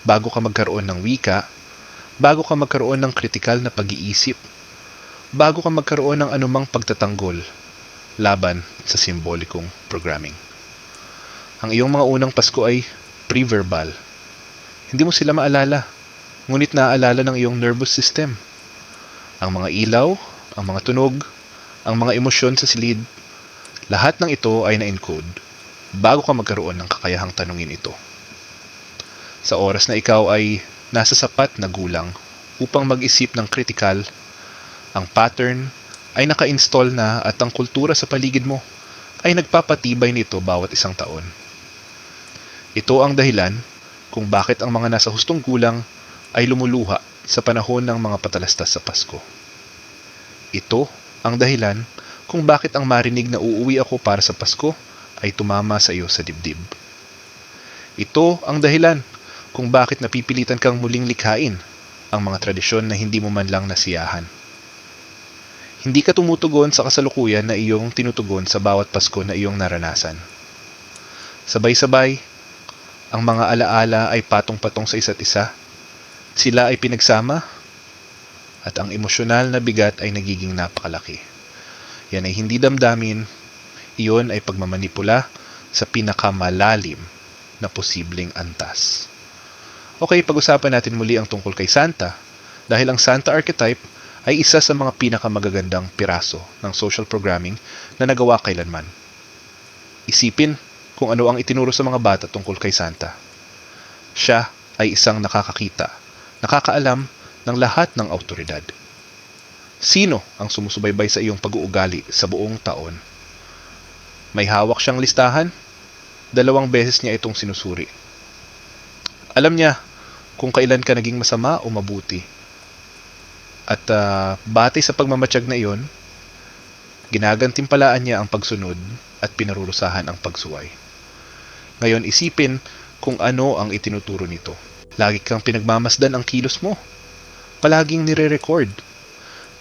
A: bago ka magkaroon ng wika, bago ka magkaroon ng kritikal na pag-iisip, bago ka magkaroon ng anumang pagtatanggol laban sa simbolikong programming. Ang iyong mga unang Pasko ay pre-verbal. Hindi mo sila maalala, ngunit naaalala ng iyong nervous system. Ang mga ilaw, ang mga tunog, ang mga emosyon sa silid, lahat ng ito ay na-encode bago ka magkaroon ng kakayahang tanungin ito. Sa oras na ikaw ay nasa sapat na gulang upang mag-isip ng kritikal, ang pattern ay naka-install na at ang kultura sa paligid mo ay nagpapatibay nito bawat isang taon. Ito ang dahilan kung bakit ang mga nasa hustong gulang ay lumuluha sa panahon ng mga patalastas sa Pasko. Ito ang dahilan kung bakit ang marinig na uuwi ako para sa Pasko ay tumama sa iyo sa dibdib. Ito ang dahilan kung bakit napipilitan kang muling likhain ang mga tradisyon na hindi mo man lang nasiyahan. Hindi ka tumutugon sa kasalukuyan na iyong tinutugon sa bawat Pasko na iyong naranasan. Sabay-sabay, ang mga alaala ay patong-patong sa isa't isa. Sila ay pinagsama at ang emosyonal na bigat ay nagiging napakalaki. Yan ay hindi damdamin, iyon ay pagmamanipula sa pinakamalalim na posibleng antas. Okay, pag-usapan natin muli ang tungkol kay Santa dahil ang Santa archetype ay isa sa mga pinakamagagandang piraso ng social programming na nagawa kailanman. Isipin kung ano ang itinuro sa mga bata tungkol kay Santa. Siya ay isang nakakakita, nakakaalam ng lahat ng awtoridad. Sino ang sumusubaybay sa iyong pag-uugali sa buong taon? May hawak siyang listahan? 2 beses niya itong sinusuri. Alam niya kung kailan ka naging masama o mabuti. At batay sa pagmamatsyag na iyon, ginagantimpalaan niya ang pagsunod at pinarurusahan ang pagsuway. Ngayon isipin kung ano ang itinuturo nito. Lagi kang pinagmamasdan ang kilos mo. Palaging nire-record.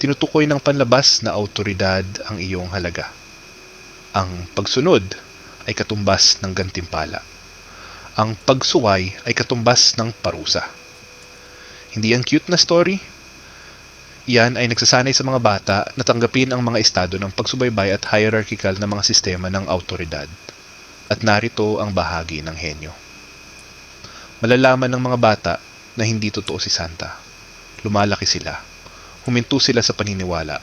A: Tinutukoy ng panlabas na autoridad ang iyong halaga. Ang pagsunod ay katumbas ng gantimpala. Ang pagsuway ay katumbas ng parusa. Hindi yan cute na story? Yan ay nagsasanay sa mga bata na tanggapin ang mga estado ng pagsubaybay at hierarchical na mga sistema ng autoridad. At narito ang bahagi ng henyo. Malalaman ng mga bata na hindi totoo si Santa. Lumalaki sila. Huminto sila sa paniniwala.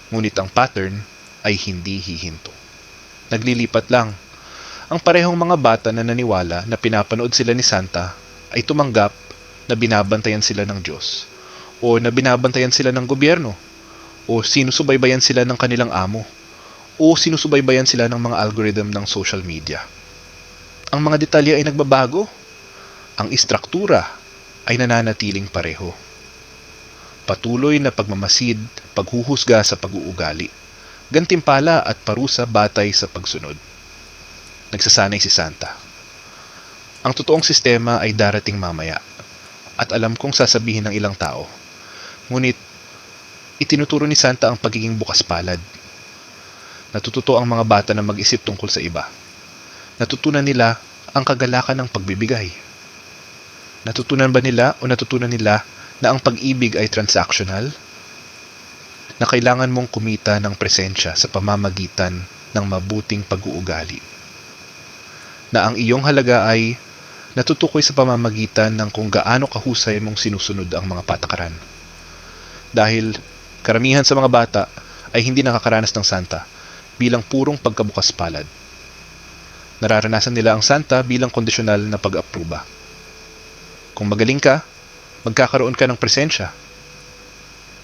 A: Ngunit ang pattern ay hindi hihinto. Naglilipat lang. Ang parehong mga bata na naniwala na pinapanood sila ni Santa ay tumanggap na binabantayan sila ng Diyos, o na binabantayan sila ng gobyerno, o sinusubaybayan sila ng kanilang amo, o sinusubaybayan sila ng mga algorithm ng social media. Ang mga detalye ay nagbabago. Ang istruktura ay nananatiling pareho. Patuloy na pagmamasid, paghuhusga sa pag-uugali, gantimpala at parusa batay sa pagsunod. Nagsasanay si Santa. Ang totoong sistema ay darating mamaya, at alam kong sasabihin ng ilang tao. Ngunit, itinuturo ni Santa ang pagiging bukas palad. Natututo ang mga bata na mag-isip tungkol sa iba. Natutunan nila ang kagalakan ng pagbibigay. Natutunan ba nila o natutunan nila na ang pag-ibig ay transactional? Na kailangan mong kumita ng presensya sa pamamagitan ng mabuting pag-uugali. Na ang iyong halaga ay natutukoy sa pamamagitan ng kung gaano kahusay mong sinusunod ang mga patakaran. Dahil karamihan sa mga bata ay hindi nakakaranas ng Santa bilang purong pagkabukas palad. Nararanasan nila ang Santa bilang kondisyonal na pag-aproba. Kung magaling ka, magkakaroon ka ng presensya.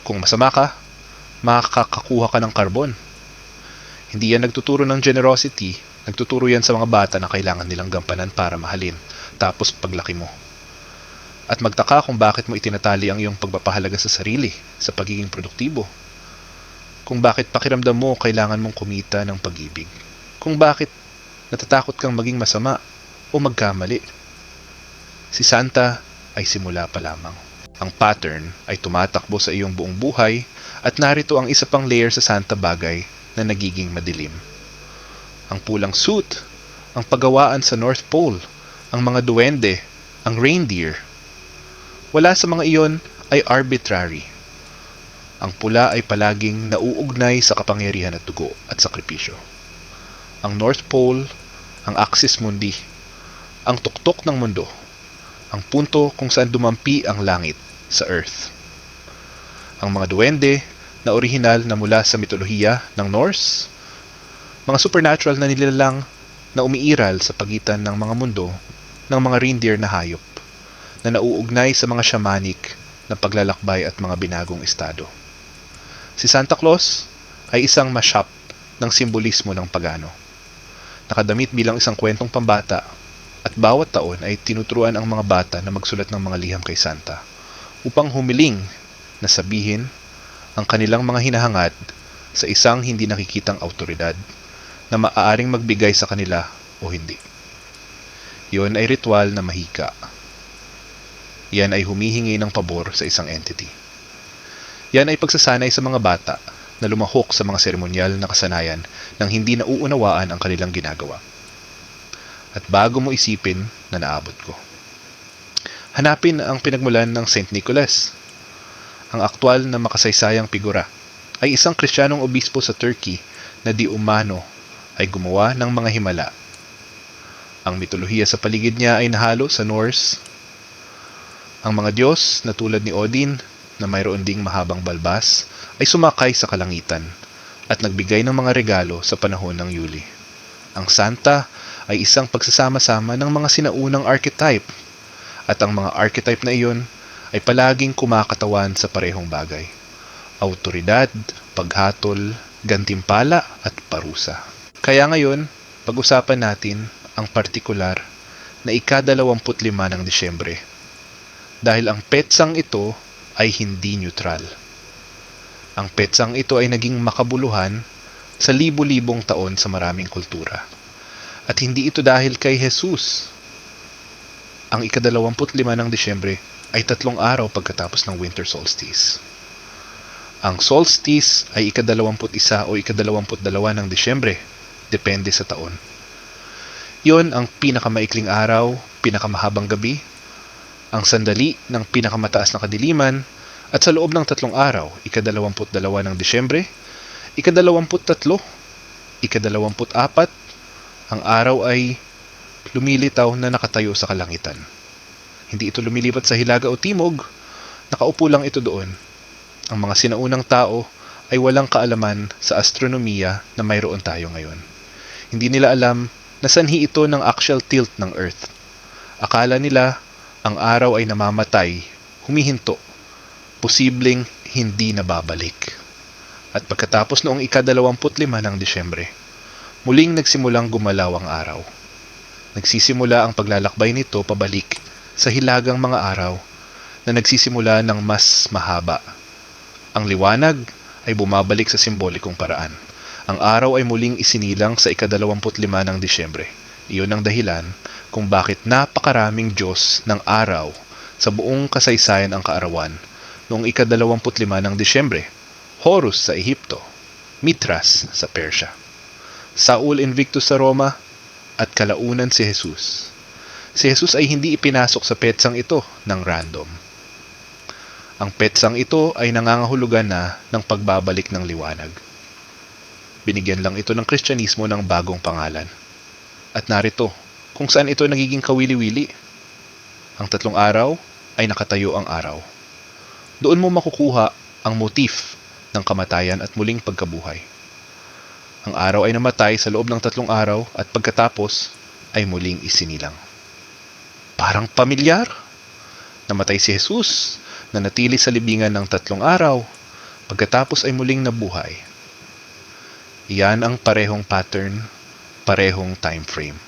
A: Kung masama ka, makakakuha ka ng karbon. Hindi yan nagtuturo ng generosity, nagtuturo yan sa mga bata na kailangan nilang gampanan para mahalin, tapos paglaki mo. At magtaka kung bakit mo itinatali ang iyong pagpapahalaga sa sarili, sa pagiging produktibo. Kung bakit pakiramdam mo kailangan mong kumita ng pag-ibig. Kung bakit natatakot kang maging masama o magkamali. Si Santa ay simula pa lamang. Ang pattern ay tumatakbo sa iyong buong buhay at narito ang isa pang layer sa Santa bagay na nagiging madilim. Ang pulang suit, ang paggawaan sa North Pole, ang mga duwende, ang reindeer. Wala sa mga iyon ay arbitrary. Ang pula ay palaging nauugnay sa kapangyarihan at dugo at sakripisyo. Ang North Pole, ang Axis Mundi, ang tuktok ng mundo, ang punto kung saan dumampi ang langit sa Earth. Ang mga duwende na orihinal na mula sa mitolohiya ng Norse, mga supernatural na nilalang na umiiral sa pagitan ng mga mundo ng mga reindeer na hayop na nauugnay sa mga shamanic na paglalakbay at mga binagong estado. Si Santa Claus ay isang mashup ng simbolismo ng pagano. Nakadamit bilang isang kwentong pambata at bawat taon ay tinuturuan ang mga bata na magsulat ng mga liham kay Santa upang humiling na sabihin ang kanilang mga hinahangad sa isang hindi nakikitang autoridad na maaaring magbigay sa kanila o hindi. Iyon ay ritual na mahika. Yan ay humihingi ng pabor sa isang entity. Yan ay pagsasanay sa mga bata na lumahok sa mga seremonyal na kasanayan nang hindi nauunawaan ang kanilang ginagawa. At bago mo isipin na naabot ko. Hanapin ang pinagmulan ng Saint Nicholas. Ang aktwal na makasaysayang figura ay isang Kristiyanong obispo sa Turkey na di umano ay gumawa ng mga himala. Ang mitolohiya sa paligid niya ay nahalo sa Norse. Ang mga Diyos na tulad ni Odin na mayroon ding mahabang balbas ay sumakay sa kalangitan at nagbigay ng mga regalo sa panahon ng Yuli. Ang Santa ay isang pagsasama-sama ng mga sinaunang archetype at ang mga archetype na iyon ay palaging kumakatawan sa parehong bagay. Autoridad, paghatol, gantimpala at parusa. Kaya ngayon, pag-usapan natin ang partikular na ika-25 ng Disyembre. Dahil ang petsang ito ay hindi neutral. Ang petsang ito ay naging makabuluhan sa libu-libong taon sa maraming kultura. At hindi ito dahil kay Jesus. Ang ika-25 ng Disyembre ay 3 araw pagkatapos ng winter solstice. Ang solstice ay ika-21 o ika-22 ng Disyembre, depende sa taon. Yon ang pinakamaikling araw, pinakamahabang gabi, ang sandali ng pinakamataas na kadiliman, at sa loob ng 3 araw, ika-22 ng Disyembre, ika-23, ika-24, ang araw ay lumilitaw na nakatayo sa kalangitan. Hindi ito lumilipat sa hilaga o timog, nakaupo lang ito doon. Ang mga sinaunang tao ay walang kaalaman sa astronomiya na mayroon tayo ngayon. Hindi nila alam na sanhi ito ng axial tilt ng Earth. Akala nila ang araw ay namamatay, humihinto, posibleng hindi nababalik. At pagkatapos noong ika-25 ng Disyembre, muling nagsimulang gumalaw ang araw. Nagsisimula ang paglalakbay nito pabalik sa hilagang mga araw na nagsisimula ng mas mahaba. Ang liwanag ay bumabalik sa simbolikong paraan. Ang araw ay muling isinilang sa ika-25 ng Disyembre. Iyon ang dahilan kung bakit napakaraming Diyos ng araw sa buong kasaysayan ang kaarawan noong ika-25 ng Disyembre. Horus sa Ehipto, Mithras sa Persya, Saul Invictus sa Roma, at kalaunan si Jesus. Si Jesus ay hindi ipinasok sa petsang ito ng random. Ang petsang ito ay nangangahulugan na ng pagbabalik ng liwanag. Binigyan lang ito ng Kristyanismo ng bagong pangalan. At narito, kung saan ito nagiging kawili-wili. Ang 3 araw ay nakatayo ang araw. Doon mo makukuha ang motif ng kamatayan at muling pagkabuhay. Ang araw ay namatay sa loob ng 3 araw at pagkatapos ay muling isinilang. Parang pamilyar. Namatay si Jesus, nanatili sa libingan ng 3 araw, pagkatapos ay muling nabuhay. Iyan ang parehong pattern, parehong time frame,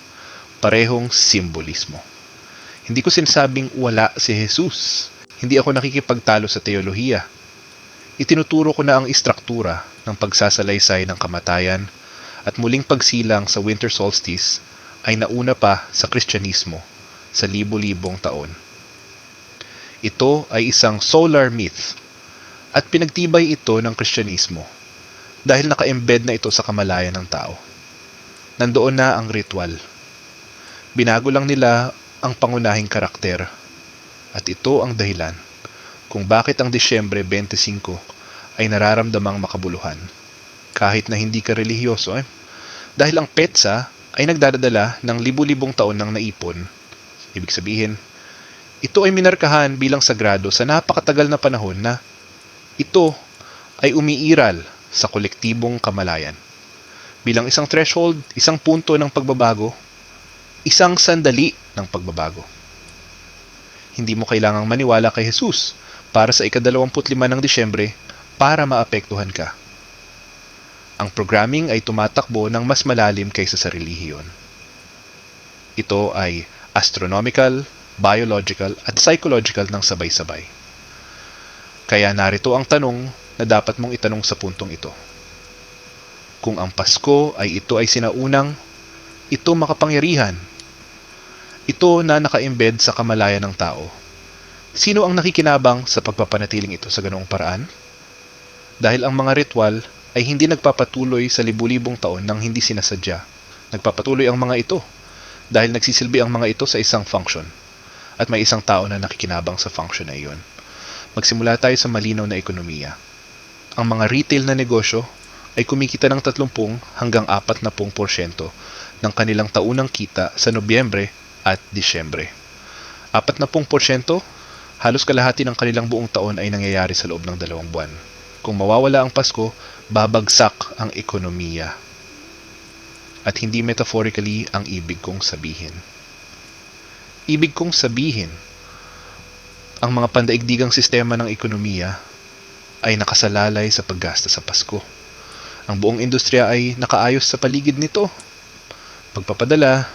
A: parehong simbolismo. Hindi ko sinasabing wala si Jesus. Hindi ako nakikipagtalo sa teolohiya. Itinuturo ko na ang istruktura ng pagsasalaysay ng kamatayan at muling pagsilang sa winter solstice ay nauna pa sa Kristyanismo sa libo-libong taon. Ito ay isang solar myth at pinagtibay ito ng Kristyanismo dahil naka-embed na ito sa kamalayan ng tao. Nandoon na ang ritual. Binago lang nila ang pangunahing karakter at ito ang dahilan kung bakit ang Disyembre 25 ay nararamdamang makabuluhan kahit na hindi ka relihiyoso dahil ang petsa ay nagdadala ng libu-libong taon ng naipon. Ibig sabihin, ito ay minarkahan bilang sagrado sa napakatagal na panahon na ito ay umiiral sa kolektibong kamalayan. Bilang isang threshold, isang punto ng pagbabago, isang sandali ng pagbabago. Hindi mo kailangang maniwala kay Jesus para sa ika-25 ng Disyembre para maapektuhan ka. Ang programming ay tumatakbo ng mas malalim kaysa sa relihiyon. Ito ay astronomical, biological at psychological ng sabay-sabay. Kaya narito ang tanong na dapat mong itanong sa puntong ito. Kung ang Pasko ay ito ay sinaunang, ito makapangyarihan, ito na naka-embed sa kamalayan ng tao, sino ang nakikinabang sa pagpapanatiling ito sa ganoong paraan? Dahil ang mga ritual ay hindi nagpapatuloy sa libu-libong taon nang hindi sinasadya. Nagpapatuloy ang mga ito dahil nagsisilbi ang mga ito sa isang function. At may isang tao na nakikinabang sa function na iyon. Magsimula tayo sa malinaw na ekonomiya. Ang mga retail na negosyo ay kumikita ng 30 hanggang 40% ng kanilang taunang kita sa Nobyembre at Disyembre. 40%, halos kalahati ng kanilang buong taon ay nangyayari sa loob ng 2 buwan. Kung mawawala ang Pasko, babagsak ang ekonomiya. At hindi metaphorically ang ibig kong sabihin. Ibig kong sabihin, ang mga pandaigdigang sistema ng ekonomiya ay nakasalalay sa paggasta sa Pasko. Ang buong industriya ay nakaayos sa paligid nito. Pagpapadala,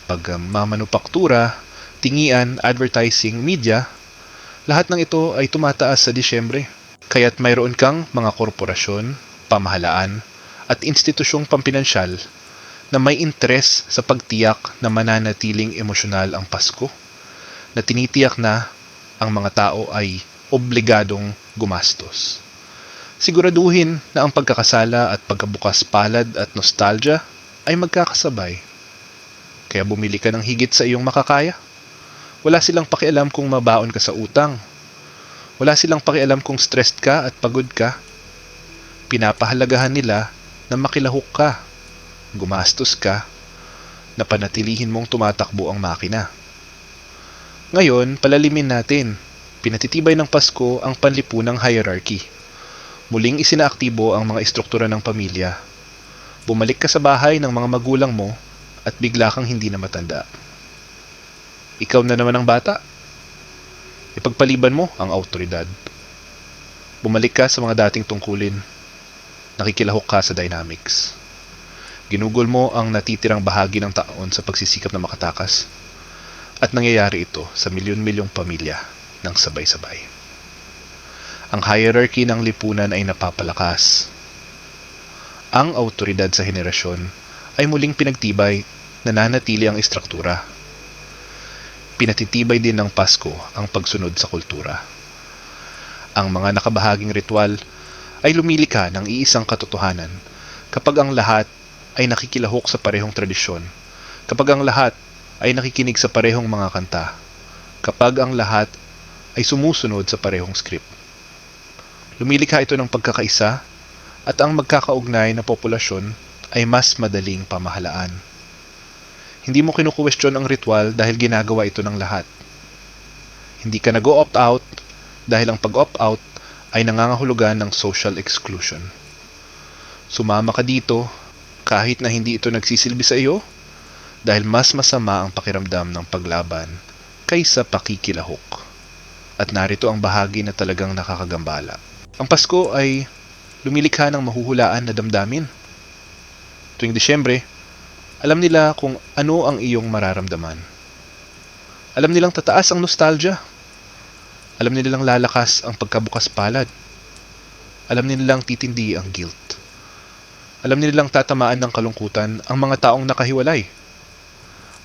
A: pagmamanupaktura, tingian, advertising, media, lahat ng ito ay tumataas sa Disyembre. Kaya't mayroon kang mga korporasyon, pamahalaan, at institusyong pampinansyal na may interes sa pagtiyak na mananatiling emosyonal ang Pasko, na tinitiyak na ang mga tao ay obligadong gumastos. Siguraduhin na ang pagkakasala at pagkabukas palad at nostalgia ay magkakasabay. Kaya bumili ka ng higit sa iyong makakaya. Wala silang pakialam kung mabaon ka sa utang. Wala silang pakialam kung stressed ka at pagod ka. Pinapahalagahan nila na makilahok ka, gumastos ka, na panatilihin mong tumatakbo ang makina. Ngayon, palalimin natin. Pinatitibay ng Pasko ang panlipunang hierarchy. Muling isinaaktibo ang mga istruktura ng pamilya. Bumalik ka sa bahay ng mga magulang mo at bigla kang hindi na matanda. Ikaw na naman ang bata. Ipagpaliban mo ang autoridad. Bumalik ka sa mga dating tungkulin. Nakikilahok ka sa dynamics. Ginugol mo ang natitirang bahagi ng taon sa pagsisikap na makatakas. At nangyayari ito sa milyon-milyong pamilya ng sabay-sabay. Ang hierarchy ng lipunan ay napapalakas. Ang autoridad sa henerasyon ay muling pinagtibay, nananatili ang istruktura. Pinatitibay din ng Pasko ang pagsunod sa kultura. Ang mga nakabahaging ritual ay lumilika ng iisang katotohanan kapag ang lahat ay nakikilahok sa parehong tradisyon, kapag ang lahat ay nakikinig sa parehong mga kanta, kapag ang lahat ay sumusunod sa parehong script. Lumilikha ito ng pagkakaisa at ang magkakaugnay na populasyon ay mas madaling pamahalaan. Hindi mo kinukwestiyon ang ritual dahil ginagawa ito ng lahat. Hindi ka nag-opt out dahil ang pag-opt out ay nangangahulugan ng social exclusion. Sumama ka dito kahit na hindi ito nagsisilbi sa iyo dahil mas masama ang pakiramdam ng paglaban kaysa pakikilahok. At narito ang bahagi na talagang nakakagambala. Ang Pasko ay lumilikha ng mahuhulaan na damdamin. Tuwing Disyembre, alam nila kung ano ang iyong mararamdaman. Alam nilang tataas ang nostalgia. Alam nilang lalakas ang pagkabukas palad. Alam nilang titindi ang guilt. Alam nilang tatamaan ng kalungkutan ang mga taong nakahiwalay.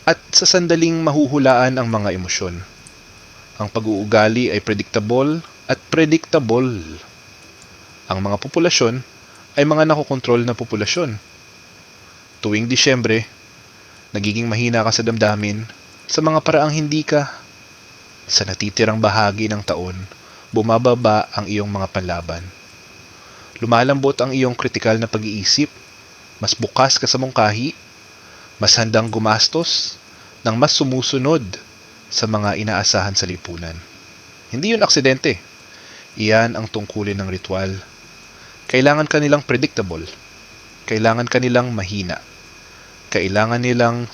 A: At sa sandaling mahuhulaan ang mga emosyon. Ang pag-uugali ay predictable at predictable. Ang mga populasyon ay mga nakokontrol na populasyon. Tuwing Disyembre, nagiging mahina ka sa damdamin sa mga paraang hindi ka. Sa natitirang bahagi ng taon, bumababa ang iyong mga panlaban. Lumalambot ang iyong kritikal na pag-iisip, mas bukas ka sa mungkahi, mas handang gumastos, nang mas sumusunod sa mga inaasahan sa lipunan. Hindi yun aksidente. Iyan ang tungkulin ng ritual. Kailangan kanilang predictable. Kailangan kanilang mahina. Kailangan nilang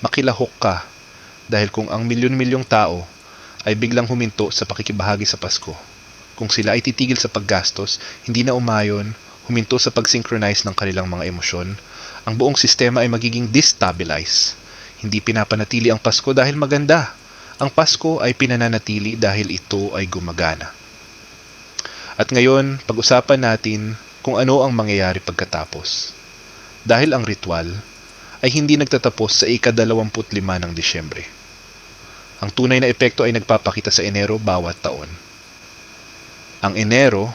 A: makilahok ka dahil kung ang milyon-milyong tao ay biglang huminto sa pakikibahagi sa Pasko, kung sila ay titigil sa paggastos, hindi na umayon, huminto sa pag-synchronize ng kanilang mga emosyon, ang buong sistema ay magiging destabilize. Hindi pinapanatili ang Pasko dahil maganda. Ang Pasko ay pinananatili dahil ito ay gumagana. At ngayon, pag-usapan natin kung ano ang mangyayari pagkatapos. Dahil ang ritual ay hindi nagtatapos sa ika-25 ng Disyembre. Ang tunay na epekto ay nagpapakita sa Enero bawat taon. Ang Enero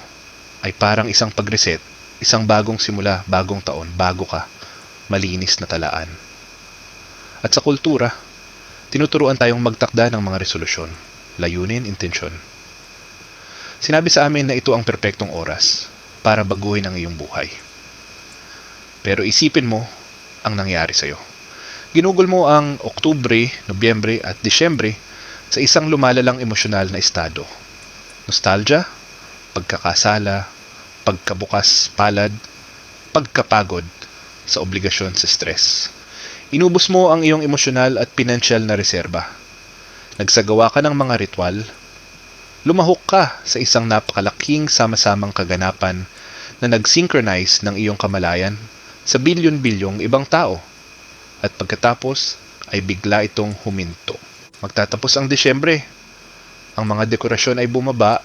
A: ay parang isang pag-reset, isang bagong simula, bagong taon, bago ka, malinis na talaan. At sa kultura, tinuturuan tayong magtakda ng mga resolusyon, layunin, intensyon. Sinabi sa amin na ito ang perpektong oras para baguhin ang iyong buhay. Pero isipin mo ang nangyari sa iyo. Ginugol mo ang Oktubre, Nobyembre at Disyembre sa isang lumalalang emosyonal na estado. Nostalgia, pagkakasala, pagkabukas palad, pagkapagod sa obligasyon sa stress. Inubos mo ang iyong emosyonal at pinansyal na reserba. Nagsagawa ka ng mga ritual. Lumahok ka sa isang napakalaking sama-samang kaganapan na nag-synchronize ng iyong kamalayan sa bilyon-bilyong ibang tao. At pagkatapos ay bigla itong huminto. Magtatapos ang Disyembre. Ang mga dekorasyon ay bumaba.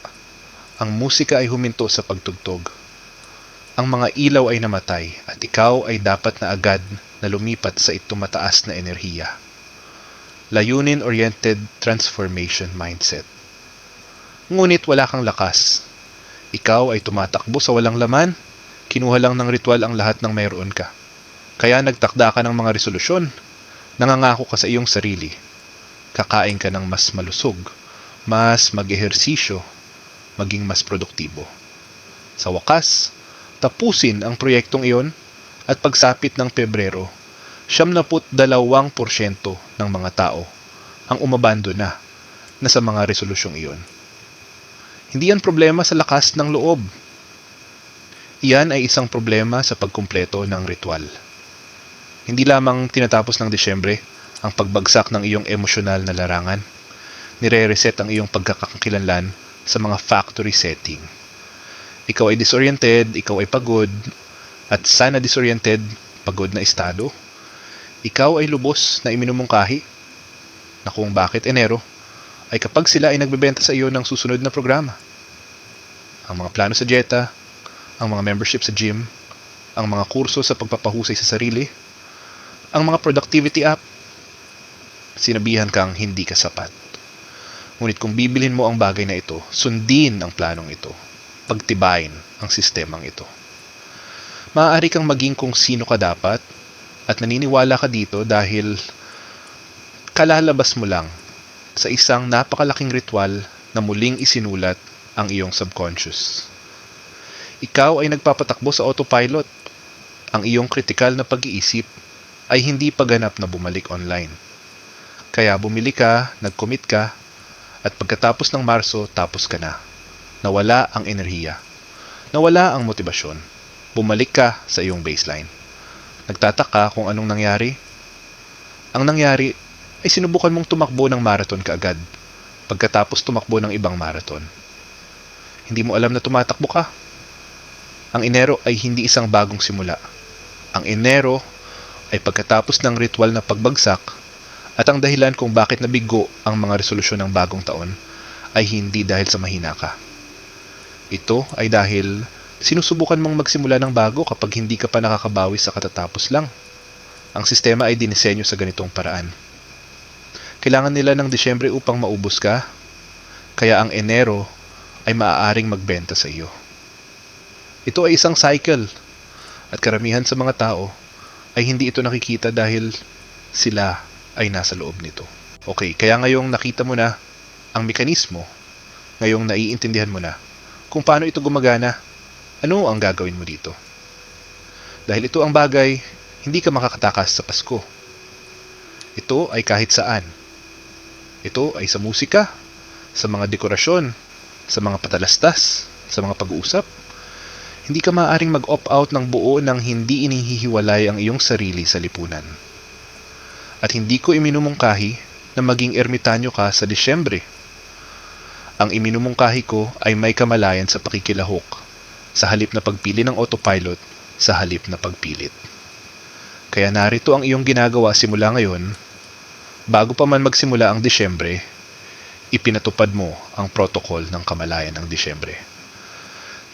A: Ang musika ay huminto sa pagtugtog. Ang mga ilaw ay namatay at ikaw ay dapat na agad na lumipat sa tumataas na enerhiya. Layunin-oriented transformation mindset. Ngunit wala kang lakas. Ikaw ay tumatakbo sa walang laman, kinuha lang ng ritual ang lahat ng mayroon ka. Kaya nagtakda ka ng mga resolusyon, nangangako ka sa iyong sarili. Kakain ka ng mas malusog, mas mag-ehersisyo, maging mas produktibo. Sa wakas, tapusin ang proyektong iyon at pagsapit ng Pebrero, 72% ng mga tao ang umabandona na sa mga resolusyong iyon. Hindi yan problema sa lakas ng loob. Iyan ay isang problema sa pagkumpleto ng ritual. Hindi lamang tinatapos ng Disyembre ang pagbagsak ng iyong emosyonal na larangan. Nire-reset ang iyong pagkakakilanlan sa mga factory setting. Ikaw ay disoriented, ikaw ay pagod, at sana disoriented, pagod na estado. Ikaw ay lubos na iminumungkahi na kung bakit Enero ay kapag sila ay nagbebenta sa iyo ng susunod na programa. Ang mga plano sa dieta, ang mga membership sa gym, ang mga kurso sa pagpapahusay sa sarili, ang mga productivity app, sinabihan kang hindi ka sapat. Ngunit kung bibilhin mo ang bagay na ito, sundin ang planong ito, pagtibayin ang sistemang ito. Maaari kang maging kung sino ka dapat at naniniwala ka dito dahil kalalabas mo lang sa isang napakalaking ritual na muling isinulat ang iyong subconscious. Ikaw ay nagpapatakbo sa autopilot. Ang iyong kritikal na pag-iisip ay hindi pa ganap na bumalik online. Kaya bumili ka, nag-commit ka, at pagkatapos ng Marso, tapos ka na. Nawala ang enerhiya. Nawala ang motibasyon. Bumalik ka sa iyong baseline. Nagtataka kung anong nangyari? Ang nangyari ay sinubukan mong tumakbo ng marathon kaagad, pagkatapos tumakbo ng ibang marathon. Hindi mo alam na tumatakbo ka. Ang Enero ay hindi isang bagong simula. Ang Enero ay pagkatapos ng ritual na pagbagsak at ang dahilan kung bakit nabigo ang mga resolusyon ng bagong taon ay hindi dahil sa mahina ka. Ito ay dahil sinusubukan mong magsimula ng bago kapag hindi ka pa nakakabawi sa katatapos lang. Ang sistema ay dinisenyo sa ganitong paraan. Kailangan nila ng Disyembre upang maubos ka, kaya ang Enero ay maaaring magbenta sa iyo. Ito ay isang cycle at karamihan sa mga tao ay hindi ito nakikita dahil sila ay nasa loob nito. Okay, kaya ngayong nakita mo na ang mekanismo, ngayong naiintindihan mo na kung paano ito gumagana, ano ang gagawin mo dito? Dahil ito ang bagay, hindi ka makakatakas sa Pasko. Ito ay kahit saan. Ito ay sa musika, sa mga dekorasyon, sa mga patalastas, sa mga pag-uusap. Hindi ka maaaring mag-opt-out ng buo nang hindi inihihiwalay ang iyong sarili sa lipunan. At hindi ko iminumungkahi na maging ermitanyo ka sa Disyembre. Ang iminumungkahi ko ay may kamalayan sa pakikilahok, sa halip na pagpili ng autopilot, sa halip na pagpilit. Kaya narito ang iyong ginagawa simula ngayon, bago pa man magsimula ang Disyembre, ipinatupad mo ang protocol ng kamalayan ng Disyembre.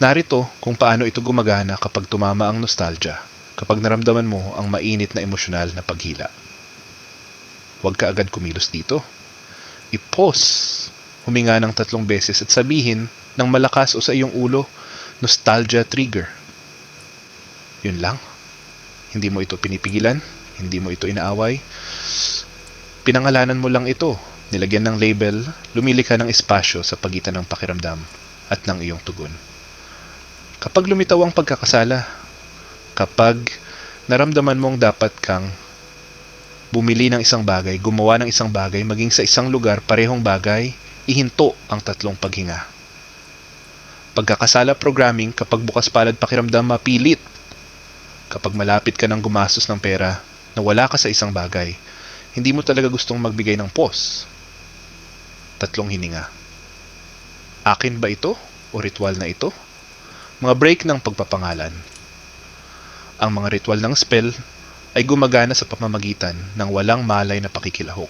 A: Narito kung paano ito gumagana kapag tumama ang nostalgia, kapag naramdaman mo ang mainit na emosyonal na paghila. Huwag ka agad kumilos dito. I-pause, huminga ng 3 beses at sabihin ng malakas o sa iyong ulo, nostalgia trigger. Yun lang. Hindi mo ito pinipigilan, hindi mo ito inaaway. Pinangalanan mo lang ito, nilagyan ng label, lumilikha ng espasyo sa pagitan ng pakiramdam at ng iyong tugon. Kapag lumitaw ang pagkakasala, kapag naramdaman mong dapat kang bumili ng isang bagay, gumawa ng isang bagay, maging sa isang lugar, parehong bagay, ihinto ang 3 paghinga. Pagkakasala programming, kapag bukas palad pakiramdam, mapilit. Kapag malapit ka ng gumastos ng pera na wala ka sa isang bagay, hindi mo talaga gustong magbigay ng pause. 3 hininga. Akin ba ito o ritual na ito? Mga break ng pagpapangalan. Ang mga ritual ng spell ay gumagana sa pamamagitan ng walang malay na pakikilahok.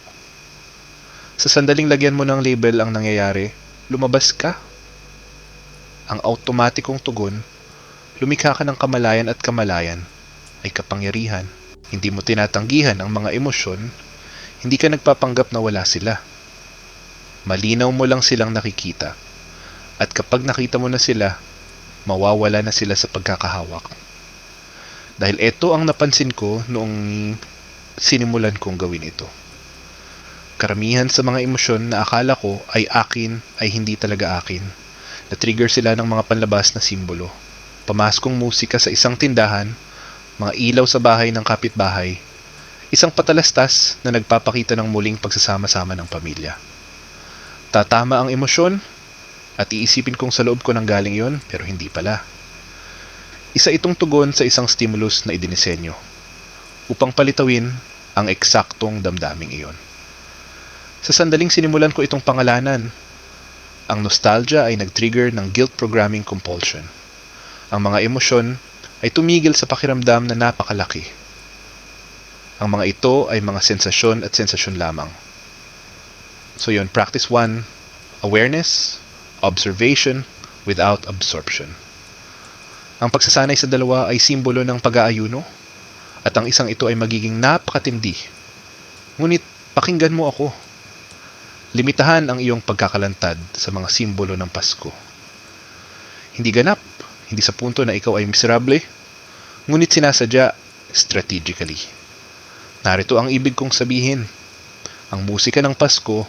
A: Sa sandaling lagyan mo ng label ang nangyayari, lumabas ka. Ang automatikong tugon, lumikha ka ng kamalayan at kamalayan ay kapangyarihan. Hindi mo tinatanggihan ang mga emosyon, hindi ka nagpapanggap na wala sila. Malinaw mo lang silang nakikita. At kapag nakita mo na sila, mawawala na sila sa pagkakahawak. Dahil ito ang napansin ko noong sinimulan kong gawin ito. Karamihan sa mga emosyon na akala ko ay akin ay hindi talaga akin. Na-trigger sila ng mga panlabas na simbolo. Pamaskong musika sa isang tindahan, mga ilaw sa bahay ng kapitbahay, isang patalastas na nagpapakita ng muling pagsasama-sama ng pamilya. Tatama ang emosyon at iisipin kong sa loob ko nang galing yon, pero hindi pala. Isa itong tugon sa isang stimulus na idinisenyo upang palitawin ang eksaktong damdaming iyon. Sa sandaling sinimulan ko itong pangalanan, ang nostalgia ay nag-trigger ng guilt programming compulsion. Ang mga emosyon ay tumigil sa pakiramdam na napakalaki. Ang mga ito ay mga sensasyon at sensasyon lamang. So yun, practice 1, awareness, observation without absorption. Ang pagsasanay sa dalawa ay simbolo ng pag-aayuno at ang isang ito ay magiging napakatindi. Ngunit pakinggan mo ako. Limitahan ang iyong pagkakalantad sa mga simbolo ng Pasko. Hindi ganap, hindi sa punto na ikaw ay miserable, ngunit sinasadya strategically. Narito ang ibig kong sabihin. Ang musika ng Pasko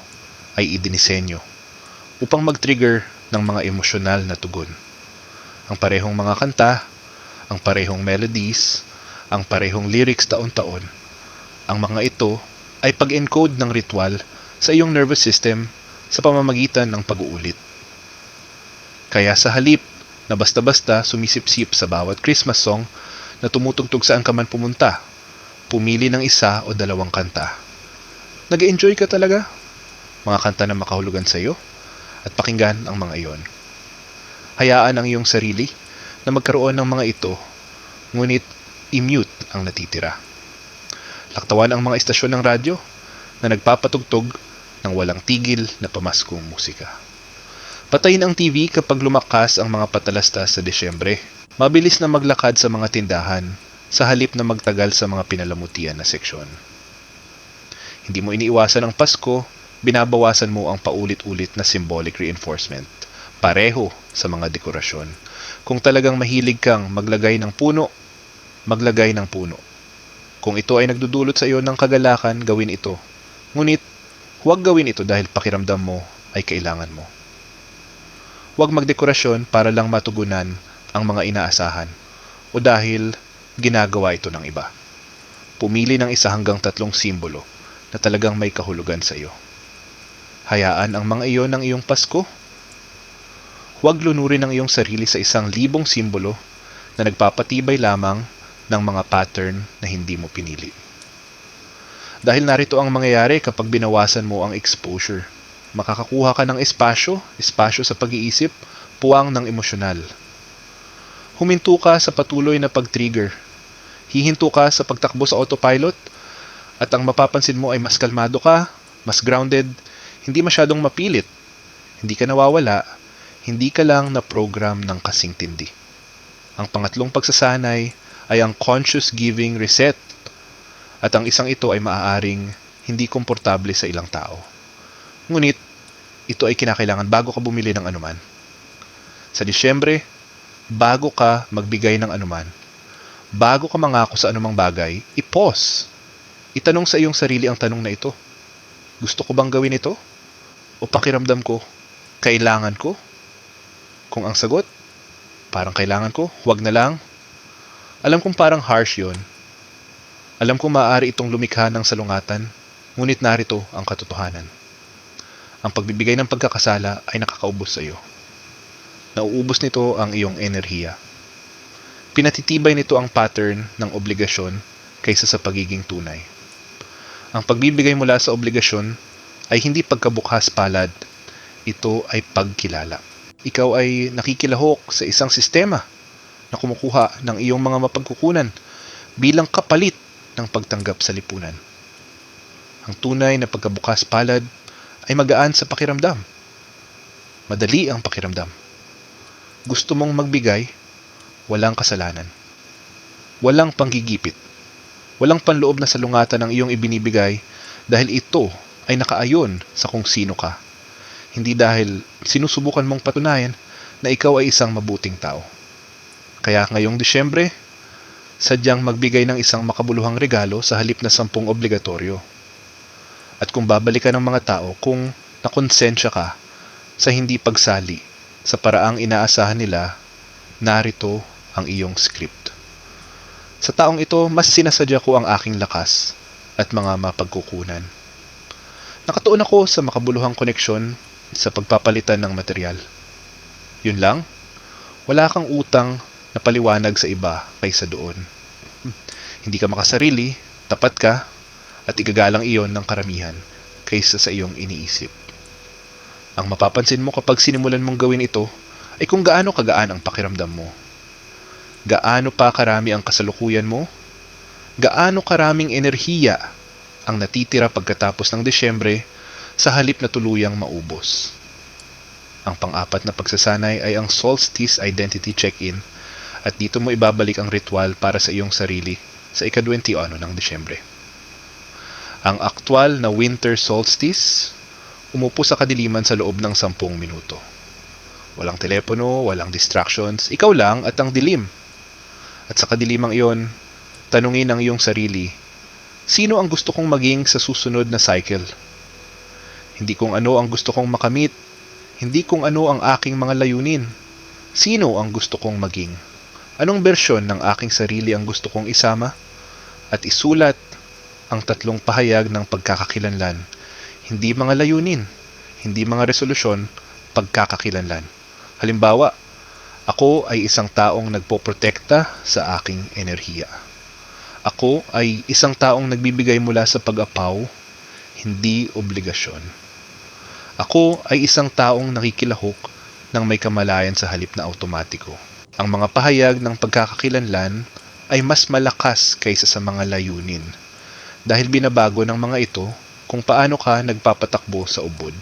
A: ay idinisenyo upang mag-trigger ng mga emosyonal na tugon. Ang parehong mga kanta, ang parehong melodies, ang parehong lyrics taon-taon. Ang mga ito ay pag-encode ng ritual sa iyong nervous system sa pamamagitan ng pag-uulit. Kaya sa halip na basta-basta sumisip-sip sa bawat Christmas song na tumutugtog saan ka man pumunta, pumili ng isa o dalawang kanta. Nag-enjoy ka talaga? Mga kanta na makahulugan sa iyo at pakinggan ang mga iyon. Hayaan ang iyong sarili na magkaroon ng mga ito, ngunit i-mute ang natitira. Laktawan ang mga istasyon ng radyo na nagpapatugtog ng walang tigil na pamaskong musika. Patayin ang TV kapag lumakas ang mga patalastas sa Desyembre. Mabilis na maglakad sa mga tindahan sa halip na magtagal sa mga pinalamutian na seksyon. Hindi mo iniiwasan ang Pasko, binabawasan mo ang paulit-ulit na symbolic reinforcement. Pareho sa mga dekorasyon. Kung talagang mahilig kang maglagay ng puno, maglagay ng puno. Kung ito ay nagdudulot sa iyo ng kagalakan, gawin ito. Ngunit, huwag gawin ito dahil pakiramdam mo ay kailangan mo. Huwag magdekorasyon para lang matugunan ang mga inaasahan o dahil ginagawa ito ng iba. Pumili ng 1 hanggang 3 simbolo na talagang may kahulugan sa iyo. Hayaan ang mga iyon ng iyong Pasko. Huwag lunurin ang iyong sarili sa 1,000 simbolo na nagpapatibay lamang ng mga pattern na hindi mo pinili. Dahil narito ang mangyayari kapag binawasan mo ang exposure. Makakakuha ka ng espasyo sa pag-iisip, puwang ng emosyonal. Huminto ka sa patuloy na pag-trigger. Hihinto ka sa pagtakbo sa autopilot at ang mapapansin mo ay mas kalmado ka, mas grounded, hindi masyadong mapilit, hindi ka nawawala, hindi ka lang na-program ng kasing tindi. Ang pangatlong pagsasanay ay ang conscious giving reset at ang isang ito ay maaaring hindi komportable sa ilang tao. Ngunit, ito ay kinakailangan bago ka bumili ng anuman. Sa Disyembre, bago ka magbigay ng anuman, bago ka mangako sa anumang bagay, i-pause. Itanong sa iyong sarili ang tanong na ito. Gusto ko bang gawin ito? O pakiramdam ko, kailangan ko? Kung ang sagot, parang kailangan ko, huwag na lang. Alam kong parang harsh yon. Alam kong maaari itong lumikha ng salungatan, ngunit narito ang katotohanan. Ang pagbibigay ng pagkakasala ay nakakaubos sa iyo. Nauubos nito ang iyong enerhiya. Pinatitibay nito ang pattern ng obligasyon kaysa sa pagiging tunay. Ang pagbibigay mula sa obligasyon ay hindi pagkabukas palad, ito ay pagkilala. Ikaw ay nakikilahok sa isang sistema na kumukuha ng iyong mga mapagkukunan bilang kapalit ng pagtanggap sa lipunan. Ang tunay na pagkabukas palad ay magaan sa pakiramdam. Madali ang pakiramdam. Gusto mong magbigay, walang kasalanan. Walang panggigipit. Walang panloob na salungatan ang iyong ibinibigay dahil ito ay nakaayon sa kung sino ka. Hindi dahil sinusubukan mong patunayan na ikaw ay isang mabuting tao. Kaya ngayong Disyembre, sadyang magbigay ng isang makabuluhang regalo sa halip na 10 obligatoryo. At kung babalikan ng mga tao kung nakonsensya ka sa hindi pagsali sa paraang inaasahan nila, narito ang iyong script. Sa taong ito, mas sinasadya ko ang aking lakas at mga mapagkukunan. Nakatuon ako sa makabuluhang koneksyon sa pagpapalitan ng material. Yun lang, wala kang utang na paliwanag sa iba kaysa doon. Hindi ka makasarili, tapat ka, at igagalang iyon ng karamihan kaysa sa iyong iniisip. Ang mapapansin mo kapag sinimulan mong gawin ito ay kung gaano kagaan ang pakiramdam mo. Gaano pa karami ang kasalukuyan mo? Gaano karaming enerhiya ang natitira pagkatapos ng Disyembre sa halip na tuluyang maubos? Ang pang-apat na pagsasanay ay ang Solstice Identity Check-in at dito mo ibabalik ang ritual para sa iyong sarili sa ika-21 ng Disyembre. Ang aktwal na Winter Solstice, umupo sa kadiliman sa loob ng 10 minuto. Walang telepono, walang distractions, ikaw lang at ang dilim. At sa kadilimang iyon, tanungin ang iyong sarili, sino ang gusto kong maging sa susunod na cycle? Hindi kung ano ang gusto kong makamit, hindi kung ano ang aking mga layunin. Sino ang gusto kong maging? Anong bersyon ng aking sarili ang gusto kong isama? At isulat ang 3 pahayag ng pagkakakilanlan. Hindi mga layunin, hindi mga resolusyon, pagkakakilanlan. Halimbawa, ako ay isang taong nagpoprotekta sa aking enerhiya. Ako ay isang taong nagbibigay mula sa pag-apaw, hindi obligasyon. Ako ay isang taong nakikilahok ng may kamalayan sa halip na automatiko. Ang mga pahayag ng pagkakakilanlan ay mas malakas kaysa sa mga layunin dahil binabago ng mga ito kung paano ka nagpapatakbo sa ubod.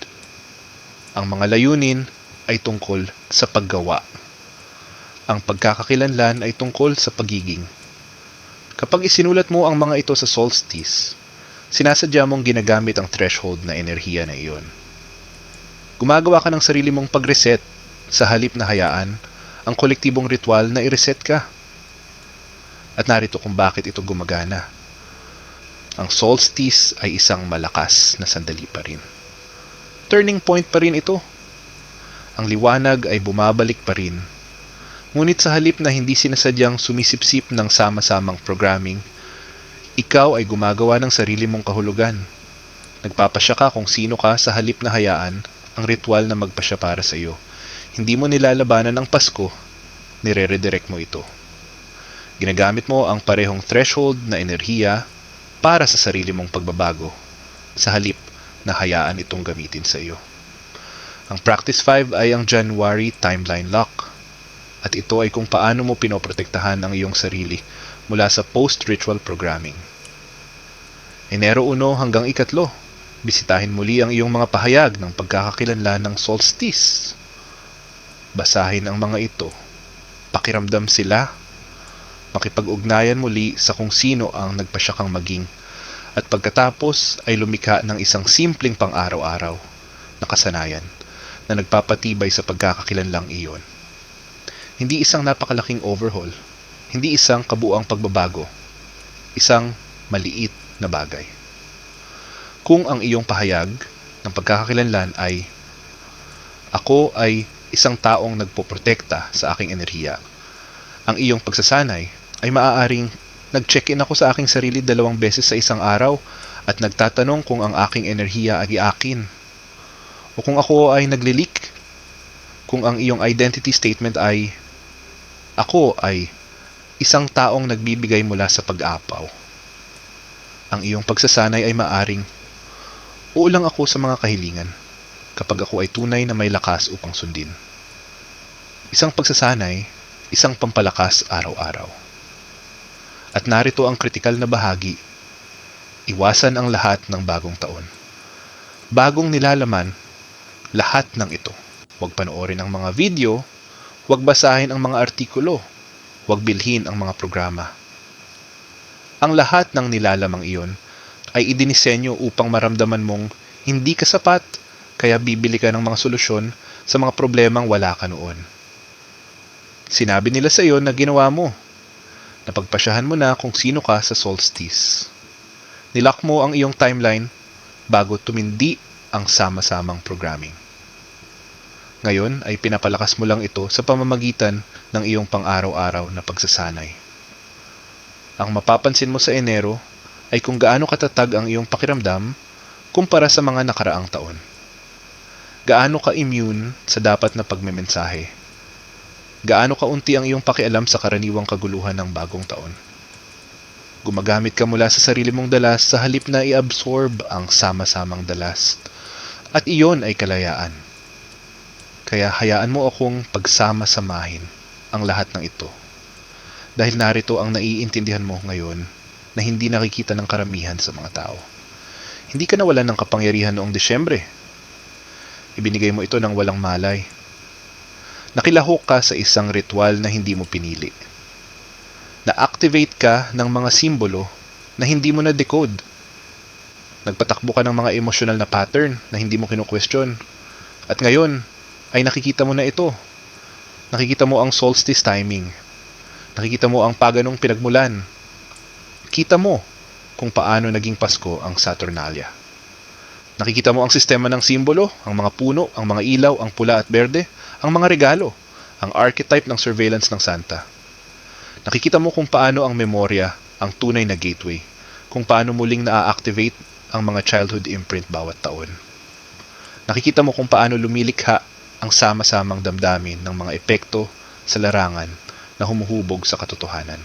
A: Ang mga layunin ay tungkol sa paggawa. Ang pagkakakilanlan ay tungkol sa pagiging. Kapag isinulat mo ang mga ito sa solstice, sinasadya mong ginagamit ang threshold na enerhiya na iyon. Gumagawa ka ng sarili mong pag-reset sa halip na hayaan ang kolektibong ritual na i-reset ka. At narito kung bakit ito gumagana. Ang solstice ay isang malakas na sandali pa rin. Turning point pa rin ito. Ang liwanag ay bumabalik pa rin. Ngunit sa halip na hindi sinasadyang sumisipsip ng sama-samang programming, ikaw ay gumagawa ng sarili mong kahulugan. Nagpapasya ka kung sino ka sa halip na hayaan ang ritual na magpasya para sa iyo. Hindi mo nilalabanan ang Pasko, nire-redirect mo ito. Ginagamit mo ang parehong threshold na enerhiya para sa sarili mong pagbabago, sa halip na hayaan itong gamitin sa iyo. Ang Practice 5 ay ang January Timeline Lock. At ito ay kung paano mo pinoprotektahan ang iyong sarili mula sa post-ritual programming. Enero 1 hanggang 3, bisitahin muli ang iyong mga pahayag ng pagkakakilanlan ng solstice. Basahin ang mga ito, pakiramdam sila, makipag-ugnayan muli sa kung sino ang nagpasya kang maging, at pagkatapos ay lumikha ng isang simpleng pang-araw-araw na kasanayan na nagpapatibay sa pagkakakilanlang iyon. Hindi isang napakalaking overhaul, hindi isang kabuuang pagbabago, isang maliit na bagay. Kung ang iyong pahayag ng pagkakakilanlan ay, ako ay isang taong nagpoprotekta sa aking enerhiya, ang iyong pagsasanay ay maaaring nag-check-in ako sa aking sarili 2 beses sa isang araw at nagtatanong kung ang aking enerhiya ay akin. O kung ako ay nagli-leak, kung ang iyong identity statement ay, ako ay isang taong nagbibigay mula sa pag-apaw. Ang iyong pagsasanay ay maaring, uulang ako sa mga kahilingan kapag ako ay tunay na may lakas upang sundin. Isang pagsasanay, isang pampalakas araw-araw. At narito ang kritikal na bahagi, iwasan ang lahat ng bagong taon. Bagong nilalaman, lahat ng ito. Huwag panoorin ang mga video, huwag basahin ang mga artikulo, huwag bilhin ang mga programa. Ang lahat ng nilalamang iyon ay idinisenyo upang maramdaman mong hindi ka sapat, kaya bibili ka ng mga solusyon sa mga problemang wala ka noon. Sinabi nila sa iyo na ginawa mo. Napagpasyahan mo na kung sino ka sa solstice. Nilock mo ang iyong timeline bago tumindi ang sama-samang programming. Ngayon ay pinapalakas mo lang ito sa pamamagitan ng iyong pang-araw-araw na pagsasanay. Ang mapapansin mo sa Enero ay kung gaano katatag ang iyong pakiramdam kumpara sa mga nakaraang taon. Gaano ka immune sa dapat na pagmemensahe. Gaano kaunti ang iyong pakialam sa karaniwang kaguluhan ng bagong taon. Gumagamit ka mula sa sarili mong dalas sa halip na i-absorb ang sama-samang dalas. At iyon ay kalayaan. Kaya hayaan mo akong pagsama-samahin ang lahat ng ito. Dahil narito ang naiintindihan mo ngayon na hindi nakikita ng karamihan sa mga tao. Hindi ka nawalan ng kapangyarihan noong Disyembre. Ibinigay mo ito ng walang malay. Nakilahok ka sa isang ritual na hindi mo pinili. Na-activate ka ng mga simbolo na hindi mo na-decode. Nagpatakbo ka ng mga emosyonal na pattern na hindi mo kinu-question. At ngayon, ay nakikita mo na ito. Nakikita mo ang solstice timing. Nakikita mo ang paganong pinagmulan. Kita mo kung paano naging Pasko ang Saturnalia. Nakikita mo ang sistema ng simbolo, ang mga puno, ang mga ilaw, ang pula at berde, ang mga regalo, ang archetype ng surveillance ng Santa. Nakikita mo kung paano ang memorya, ang tunay na gateway, kung paano muling na-activate ang mga childhood imprint bawat taon. Nakikita mo kung paano lumilikha ang sama-samang damdamin ng mga epekto sa larangan na humuhubog sa katotohanan.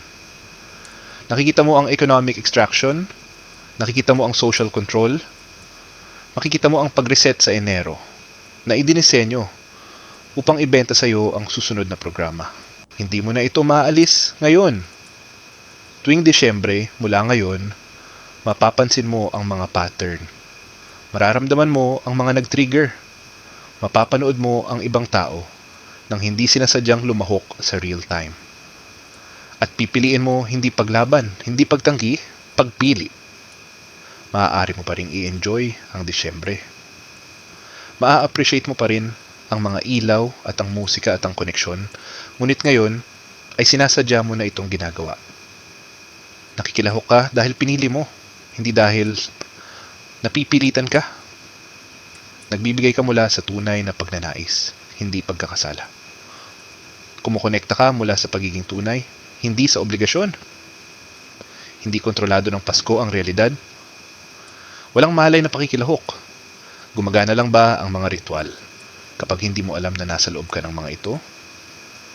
A: Nakikita mo ang economic extraction, nakikita mo ang social control, makikita mo ang pag-reset sa Enero na idinisenyo upang ibenta sa iyo ang susunod na programa. Hindi mo na ito maalis ngayon. Tuwing Disyembre, mula ngayon, mapapansin mo ang mga pattern. Mararamdaman mo ang mga nag-trigger. Mapapanood mo ang ibang tao nang hindi sinasadyang lumahok sa real time. At pipiliin mo hindi paglaban, hindi pagtanggi, pagpili. Maaari mo pa rin i-enjoy ang Disyembre. Maa-appreciate mo pa rin ang mga ilaw at ang musika at ang koneksyon, ngunit ngayon ay sinasadya mo na itong ginagawa. Nakikilahok ka dahil pinili mo, hindi dahil napipilitan ka. Nagbibigay ka mula sa tunay na pagnanais, hindi pagkakasala. Kumukonekta ka mula sa pagiging tunay, hindi sa obligasyon. Hindi kontrolado ng Pasko ang realidad. Walang malay na pakikilahok. Gumagana lang ba ang mga ritual kapag hindi mo alam na nasa loob ka ng mga ito?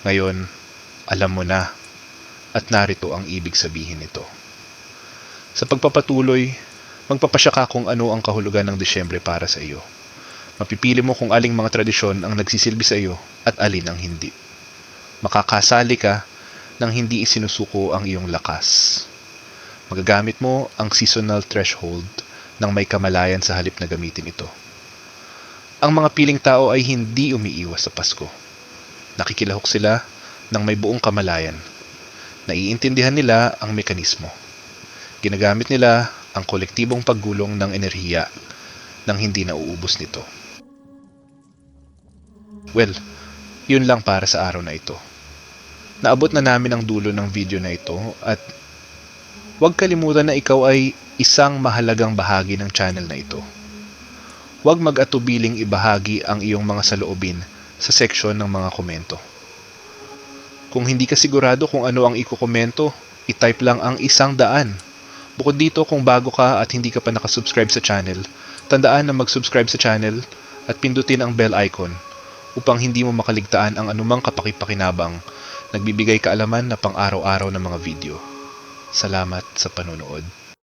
A: Ngayon, alam mo na at narito ang ibig sabihin nito. Sa pagpapatuloy, magpapasya ka kung ano ang kahulugan ng Disyembre para sa iyo. Mapipili mo kung aling mga tradisyon ang nagsisilbi sa iyo at alin ang hindi. Makakasali ka nang hindi isinusuko ang iyong lakas. Magagamit mo ang seasonal threshold nang may kamalayan sa halip na gamitin ito. Ang mga piling tao ay hindi umiiwas sa Pasko. Nakikilahok sila nang may buong kamalayan. Naiintindihan nila ang mekanismo. Ginagamit nila ang kolektibong paggulong ng enerhiya nang hindi nauubos nito. Well, yun lang para sa araw na ito. Naabot na namin ang dulo ng video na ito at huwag kalimutan na ikaw ay isang mahalagang bahagi ng channel na ito. Huwag mag-atubiling ibahagi ang iyong mga saloobin sa section ng mga komento. Kung hindi ka sigurado kung ano ang ikukomento, i-type lang ang 100. Bukod dito, kung bago ka at hindi ka pa nakasubscribe sa channel, tandaan na mag-subscribe sa channel at pindutin ang bell icon upang hindi mo makaligtaan ang anumang kapakipakinabang nagbibigay kaalaman na pang-araw-araw ng mga video. Salamat sa panonood.